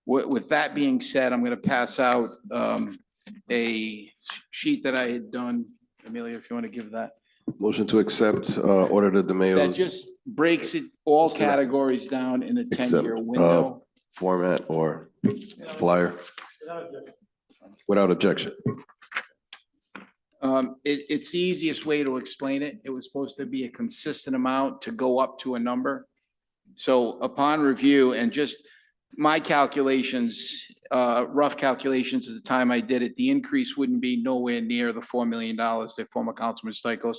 With that being said, I'm going to pass out a sheet that I had done. Amelia, if you want to give that. Motion to accept, Order de That Mayo's just breaks it, all categories down in a accept, 10-year window. format or flyer without objection. It's the easiest way to explain it. It was supposed to be a consistent amount to go up to a number. So upon review and just my calculations, rough calculations at the time I did it, the increase wouldn't be nowhere near the $4 million that former Councilman Stichels.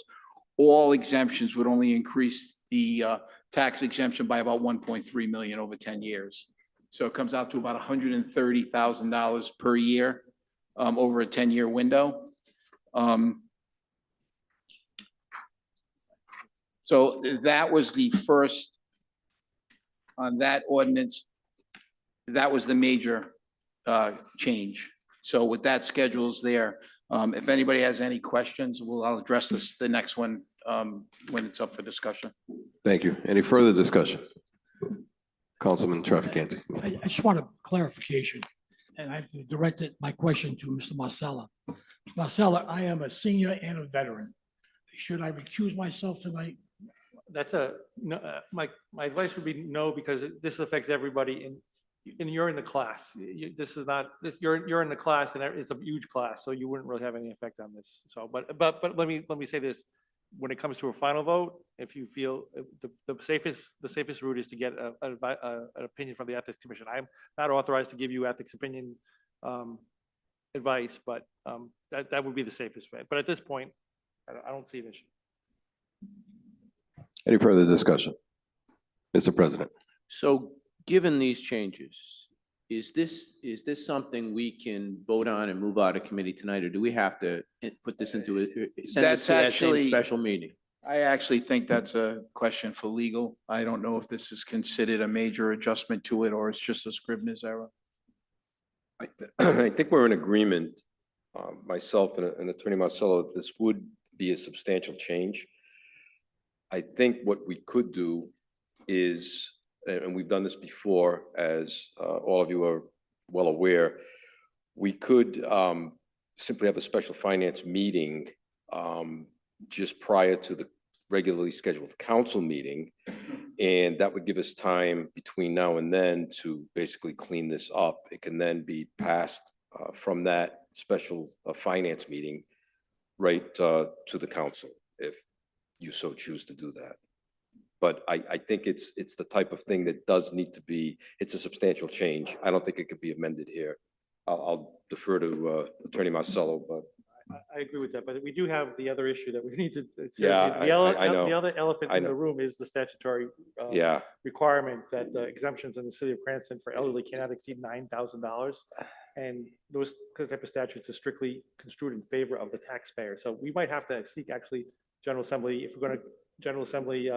All exemptions would only increase the tax exemption by about 1.3 million over 10 years. So it comes out to about $130,000 per year over a 10-year window. So that was the first on that ordinance. That was the major change. So with that schedules there, if anybody has any questions, I'll address the next one when it's up for discussion. Thank you. Any further discussion? Councilman Trafficante. I just want a clarification, and I've directed my question to Mr. Marcella. Marcella, I am a senior and a veteran. Should I recuse myself tonight? That's no, my advice would be no, because this affects everybody and you're in the class. This is not, you're in the class and it's a huge class, so you wouldn't really have any effect on this. So, but let me say this. When it comes to a final vote, if you feel the safest route is to get an opinion from the Ethics Commission. I'm not authorized to give you ethics opinion advice, but that would be the safest way. But at this point, I don't see an issue. Any further discussion? Mr. President. So given these changes, is this something we can vote on and move out of committee tonight, or do we have to put this into That's actually special meeting? I actually think that's a question for legal. I don't know if this is considered a major adjustment to it or it's just a Scribner's error. I think we're in agreement, myself and Attorney Marcello, that this would be a substantial change. I think what we could do is, and we've done this before, as all of you are well aware, we could simply have a special finance meeting just prior to the regularly scheduled council meeting. And that would give us time between now and then to basically clean this up. It can then be passed from that special finance meeting right to the council, if you so choose to do that. But I think it's the type of thing that does need to be, it's a substantial change. I don't think it could be amended here. I'll defer to Attorney Marcello, but. I agree with that, but we do have the other issue that we need to. Yeah, I know. The other elephant I in the know. room is the statutory Yeah. requirement that the exemptions in the city of Cranston for elderly cannot exceed $9,000. And those type of statutes are strictly construed in favor of the taxpayer. So we might have to seek actually General Assembly, if we're going to General Assembly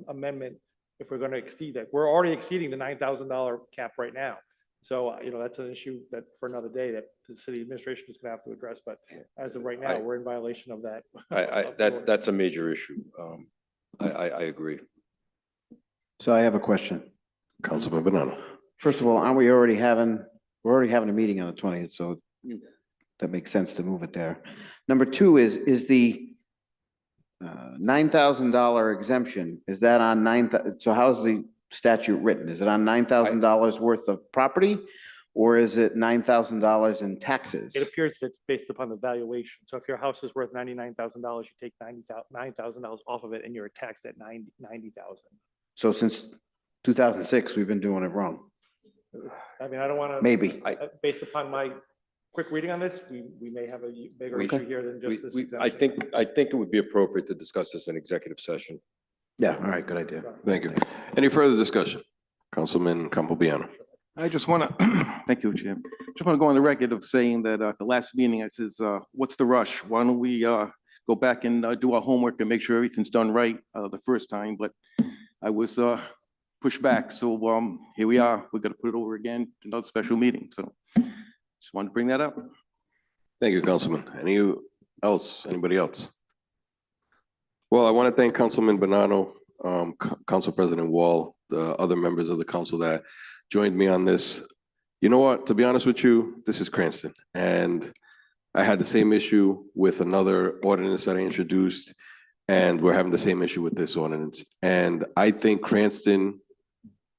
amendment, if we're going to exceed that. We're already exceeding the $9,000 cap right now. So, that's an issue that for another day that the city administration is going to have to address. But as of right now, we're in violation of that. That's a major issue. I agree. So I have a question. Councilman Banano. First of all, we're already having a meeting on the 20th, so that makes sense to move it there. Number two is the $9,000 exemption, is that on so how's the statute written? Is it on $9,000 worth of property, or is it $9,000 in taxes? It appears that it's based upon the valuation. So if your house is worth $99,000, you take $9,000 off of it and you're taxed at $90,000. So since 2006, we've been doing it wrong. I mean, I don't want to. Maybe. Based upon my quick reading on this, we may have a bigger We- issue here than just this. I exemption. think it would be appropriate to discuss this in executive session. Yeah, all right, good idea. Thank you. Any further discussion? Councilman Campobiano. I just want to, thank you, Jim. Just want to go on the record of saying that at the last meeting, I says, what's the rush? Why don't we go back and do our homework and make sure everything's done right the first time? But I was pushed back. So here we are. We're going to put it over again, another special meeting. So just wanted to bring that up. Thank you, Councilman. Anybody else? Well, I want to thank Councilman Bonanno, Council President Wall, the other members of the council that joined me on this. You know what, to be honest with you, this is Cranston. And I had the same issue with another ordinance that I introduced, and we're having the same issue with this ordinance. And I think Cranston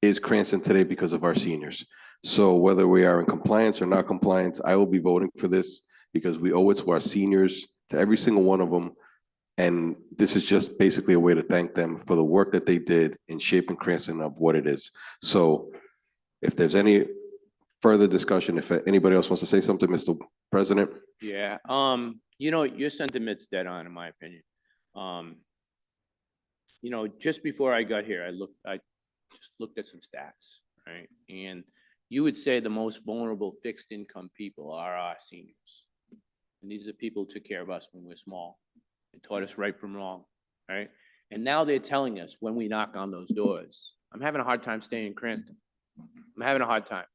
is Cranston today because of our seniors. So whether we are in compliance or not compliance, I will be voting for this because we owe it to our seniors, to every single one of them. And this is just basically a way to thank them for the work that they did in shaping Cranston of what it is. So if there's any further discussion, if anybody else wants to say something, Mr. President? Yeah, your sentiment's dead on, in my opinion. Just before I got here, I just looked at some stats, right? And you would say the most vulnerable fixed income people are our seniors. And these are people who took care of us when we were small and taught us right from wrong, right? And now they're telling us when we knock on those doors, I'm having a hard time staying in Cranston. I'm having a hard time.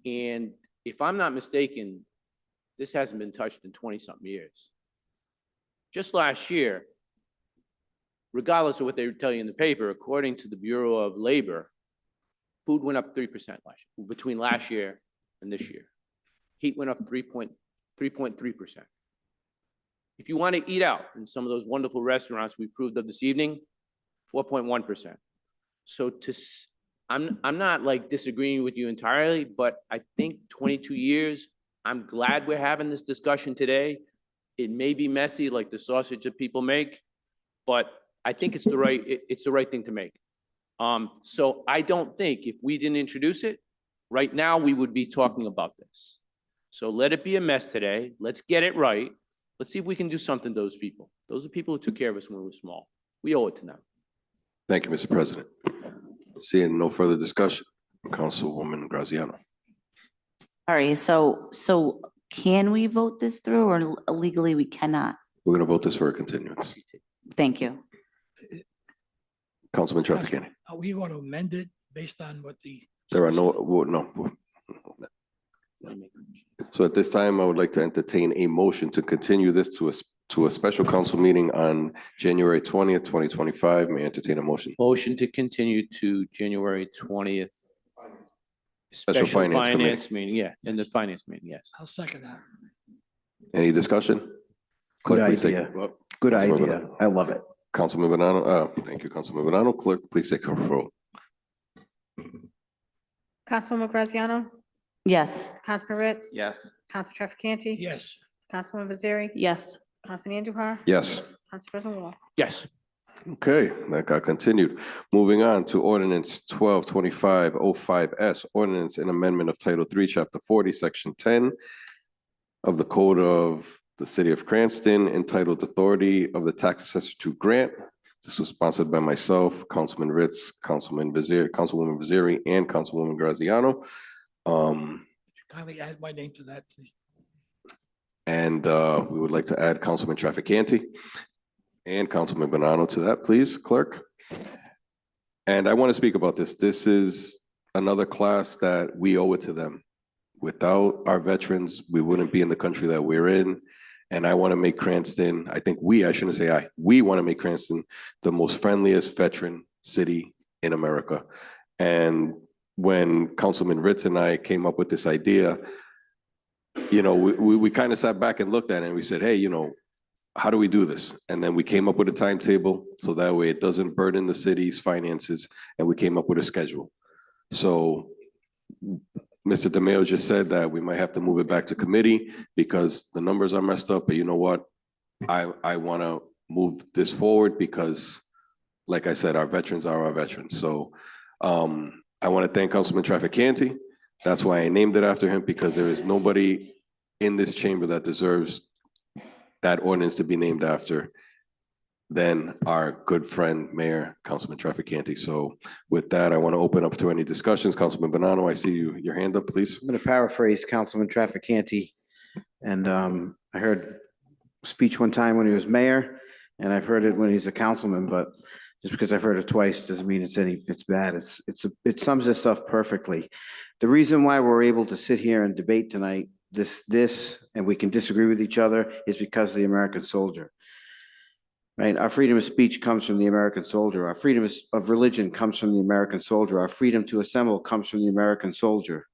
And if I'm not mistaken, this hasn't been touched in 20-something years. Just last year, regardless of what they tell you in the paper, according to the Bureau of Labor, food went up 3% between last year and this year. Heat went up 3.3%. If you want to eat out in some of those wonderful restaurants we proved of this evening, 4.1%. So I'm not like disagreeing with you entirely, but I think 22 years, I'm glad we're having this discussion today. It may be messy like the sausage that people make, but I think it's the right thing to make. So I don't think if we didn't introduce it, right now we would be talking about this. So let it be a mess today. Let's get it right. Let's see if we can do something to those people. Those are people who took care of us when we were small. We owe it to them. Thank you, Mr. President. Seeing no further discussion, Councilwoman Graziano. All right, so can we vote this through or legally we cannot? We're going to vote this for a continuance. Thank you. Councilman Trafficani. Are we going to amend it based on what the? There are no. So at this time, I would like to entertain a motion to continue this to a special council meeting on January 20th, 2025. May I entertain a motion? Motion to continue to January 20th. Special Finance Committee. Meeting, yeah, in the finance meeting, yes. I'll second that. Any discussion? Good Clerk, please take- idea. Good Councilman idea. Bonanno. I love it. Councilman Bonanno, thank you, Councilman Bonanno. Clerk, please take a roll. Councilwoman Graziano? Yes. Councilman Ritz? Yes. Councilman Trafficante? Yes. Councilwoman Nazari? Yes. Councilman Andujar? Yes. Council President Wall? Yes. Okay, that got continued. Moving on to ordinance 122505S, ordinance and amendment of Title III, Chapter 40, Section 10 of the Code of the City of Cranston, entitled Authority of the Tax Assessor to Grant. This was sponsored by myself, Councilman Ritz, Councilwoman Vaziri, and Councilwoman Graziano. Kindly add my name to that, please. And we would like to add Councilman Trafficante and Councilman Bonanno to that, please, clerk. And I want to speak about this. This is another class that we owe it to them. Without our veterans, we wouldn't be in the country that we're in. And I want to make Cranston, I shouldn't say we want to make Cranston the most friendliest veteran city in America. And when Councilman Ritz and I came up with this idea, we kind of sat back and looked at it and we said, hey, how do we do this? And then we came up with a timetable so that way it doesn't burden the city's finances, and we came up with a schedule. So Mr. DeMayo just said that we might have to move it back to committee because the numbers are messed up, but you know what? I want to move this forward because, like I said, our veterans are our veterans. So I want to thank Councilman Trafficante. That's why I named it after him, because there is nobody in this chamber that deserves that ordinance to be named after than our good friend, Mayor Councilman Trafficante. So with that, I want to open up to any discussions. Councilman Bonanno, I see your hand up, please. I'm going to paraphrase Councilman Trafficante. And I heard a speech one time when he was mayor, and I've heard it when he's a councilman, but just because I've heard it twice doesn't mean it's bad. It sums this up perfectly. The reason why we're able to sit here and debate tonight, and we can disagree with each other, is because of the American soldier. Right? Our freedom of speech comes from the American soldier. Our freedom of religion comes from the American soldier. Our freedom to assemble comes from the American soldier.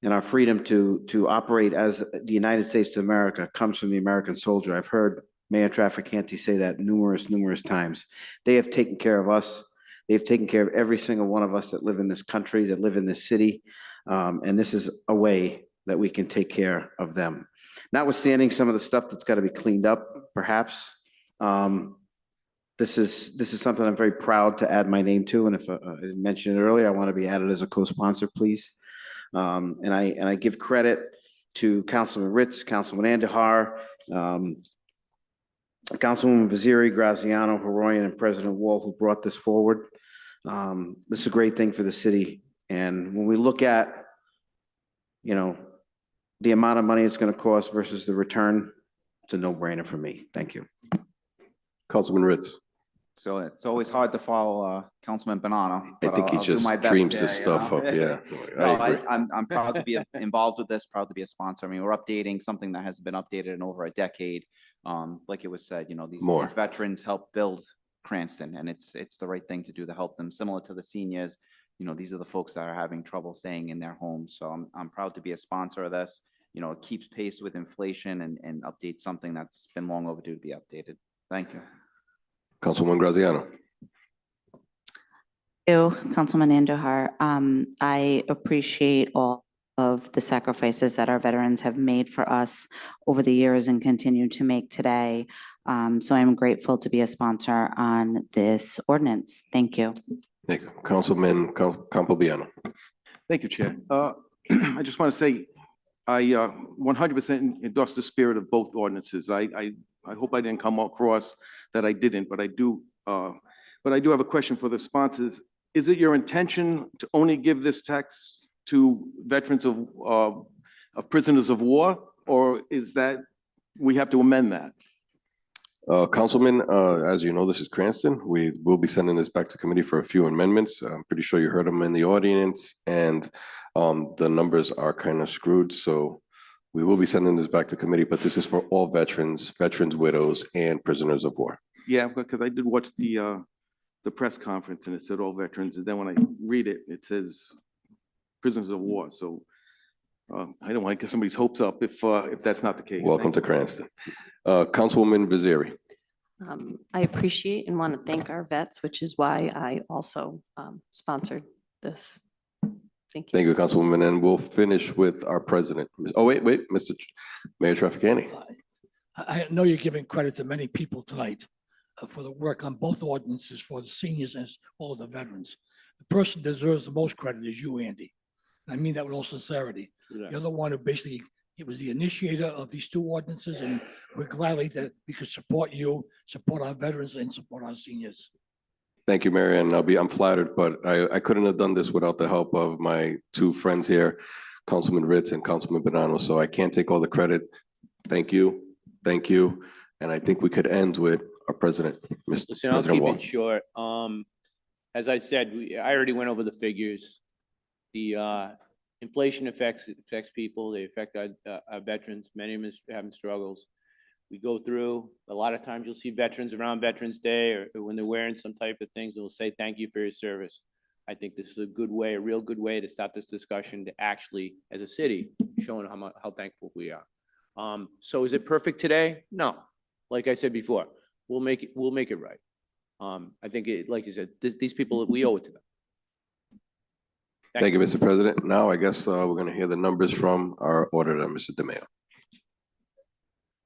And our freedom to operate as the United States of America comes from the American soldier. I've heard Mayor Trafficante say that numerous times. They have taken care of us. They've taken care of every single one of us that live in this country, that live in this city. And this is a way that we can take care of them. Notwithstanding some of the stuff that's got to be cleaned up, perhaps. This is something I'm very proud to add my name to. And if I didn't mention it earlier, I want to be added as a co-sponsor, please. And I give credit to Councilman Ritz, Councilman Andahar, Councilwoman Vaziri, Graziano, Haroyan, and President Wall, who brought this forward. This is a great thing for the city. And when we look at, the amount of money it's going to cost versus the return, it's a no-brainer for me. Thank you. Councilman Ritz. So it's always hard to follow Councilman Bonanno. I but think he I'll do just my best dreams there, this you stuff know? up, yeah. No, I agree. I'm proud to be involved with this, proud to be a sponsor. I mean, we're updating something that has been updated in over a decade. Like it was said, these veterans help build Cranston, and it's the right thing to do to help them. Similar to the seniors, these are the folks that are having trouble staying in their homes. So I'm proud to be a sponsor of this. It keeps pace with inflation and updates something that's been long overdue to be updated. Thank you. Councilwoman Graziano. Councilman Andujar. I appreciate all of the sacrifices that our veterans have made for us over the years and continue to make today. So I'm grateful to be a sponsor on this ordinance. Thank you. Thank you. Councilman Campobiano. Thank you, Chair. I just want to say, I 100% endorse the spirit of both ordinances. I hope I didn't come across that I didn't, but I do have a question for the sponsors. Is it your intention to only give this tax to veterans of prisoners of war, or is that we have to amend that? Councilman, as you know, this is Cranston. We will be sending this back to committee for a few amendments. I'm pretty sure you heard them in the audience, and the numbers are kind of screwed. So we will be sending this back to committee, but this is for all veterans, widows, and prisoners of war. Yeah, because I did watch the press conference and it said all veterans, and then when I read it, it says prisoners of war. So I don't want to get somebody's hopes up if that's not the case. Welcome to Cranston. Councilwoman Vaziri. I appreciate and want to thank our vets, which is why I also sponsored this. Thank you. Thank you, Councilwoman, and we'll finish with our president. Oh, wait, Mr. Mayor Trafficante. I know you're giving credit to many people tonight for the work on both ordinances for the seniors and all of the veterans. The person that deserves the most credit is you, Andy. I mean that with all sincerity. Yeah. You're the one who basically, it was the initiator of these two ordinances, and we're gladly that we could support you, support our veterans, and support our seniors. Thank you, Mary Ann. I'm flattered, but I couldn't have done this without the help of my two friends here, Councilman Ritz and Councilman Bonanno. So I can't take all the credit. Thank you. And I think we could end with our president, Mr. Listen, I'll President keep Wall. it short. As I said, I already went over the figures. The inflation affects people. They affect our veterans. Many of them are having struggles. We go through, a lot of times you'll see veterans around Veterans Day or when they're wearing some type of things, they'll say, thank you for your service. I think this is a good way, a real good way to start this discussion to actually, as a city, showing how thankful we are. So is it perfect today? No. Like I said before, we'll make it right. I think like you said, these people, we owe it to them. Thank you, Mr. President. Now I guess we're going to hear the numbers from our auditor, Mr. DeMayo.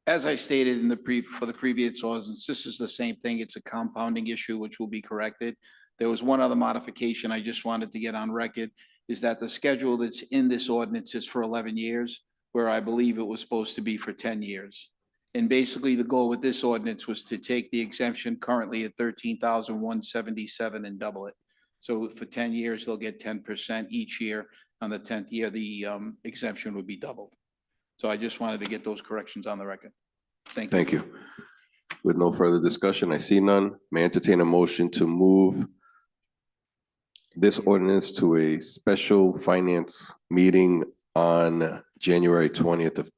As I stated for the previous ordinance, this is the same thing. It's a compounding issue which will be corrected. There was one other modification I just wanted to get on record, is that the schedule that's in this ordinance is for 11 years, where I believe it was supposed to be for 10 years. And basically, the goal with this ordinance was to take the exemption currently at 13,177 and double it. So for 10 years, they'll get 10% each year. On the 10th year, the exemption would be doubled. So I just wanted to get those corrections on the record. Thank you. Thank you. With no further discussion, I see none. May I entertain a motion to move this ordinance to a special finance meeting on January 20th of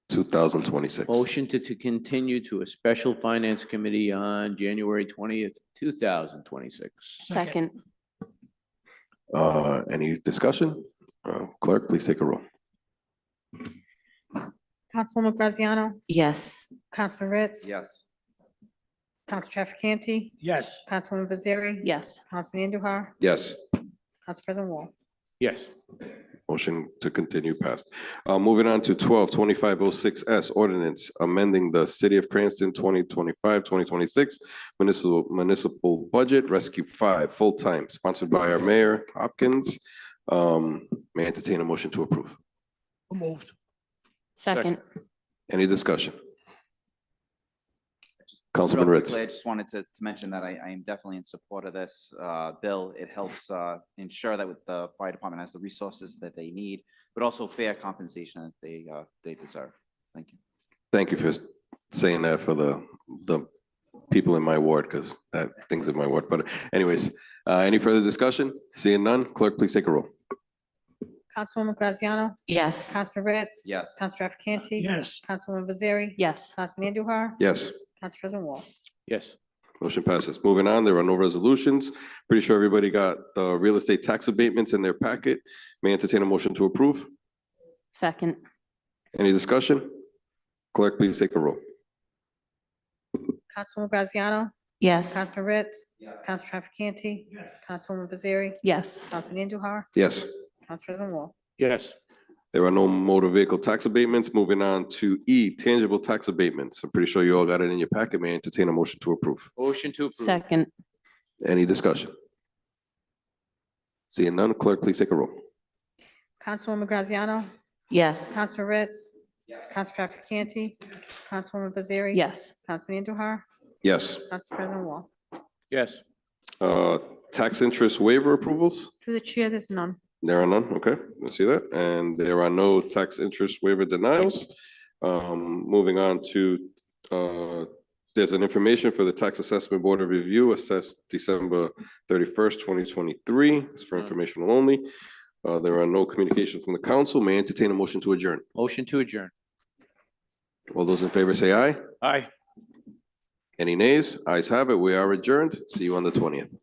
2026. Motion to continue to a special finance committee on January 20th, 2026. Second. Any discussion? Clerk, please take a roll. Councilwoman Graziano? Yes. Councilman Ritz? Yes. Council Trafficante? Yes. Councilwoman Baziri? Yes. Councilman Andujar? Yes. Council President Wall? Yes. Motion to continue passed. Moving on to 12-2506S ordinance amending the City of Cranston 2025-2026 municipal budget, Rescue 5, full-time, sponsored by our Mayor Hopkins. May I entertain a motion to approve? Moved. Second. Any discussion? Just Councilman real Ritz. quickly, I just wanted to mention that I am definitely in support of this bill. It helps ensure that with the fire department has the resources that they need, but also fair compensation that they deserve. Thank you. Thank you for saying that for the people in my ward, because that thing's in my ward. But anyways, any further discussion? Seeing none, clerk, please take a roll. Councilwoman Graziano? Yes. Councilman Ritz? Yes. Council Trafficante? Yes. Councilwoman Baziri? Yes. Councilman Andujar? Yes. Council President Wall? Yes. Motion passes. Moving on, there are no resolutions. Pretty sure everybody got the real estate tax abatements in their packet. May I entertain a motion to approve? Second. Any discussion? Clerk, please take a roll. Councilwoman Graziano? Yes. Councilman Ritz? Council Trafficante? Councilwoman Baziri? Yes. Councilman Andujar? Yes. Council President Wall? Yes. There are no motor vehicle tax abatements. Moving on to E, tangible tax abatements. I'm pretty sure you all got it in your packet. May I entertain a motion to approve? Motion to approve. Second. Any discussion? Seeing none, clerk, please take a roll. Councilwoman Graziano? Yes. Councilman Ritz? Council Trafficante? Councilwoman Baziri? Yes. Councilman Andujar? Yes. Council President Wall? Yes. Tax interest waiver approvals? Through the chair, there's none. There are none, okay, I see that, and there are no tax interest waiver denials. Moving on to, there's an information for the Tax Assessment Board of Review assessed December 31st, 2023. It's for informational only. There are no communications from the council. May I entertain a motion to adjourn? Motion to adjourn. All those in favor say aye. Aye. Any nays? Ayes have it. We are adjourned. See you on the 20th.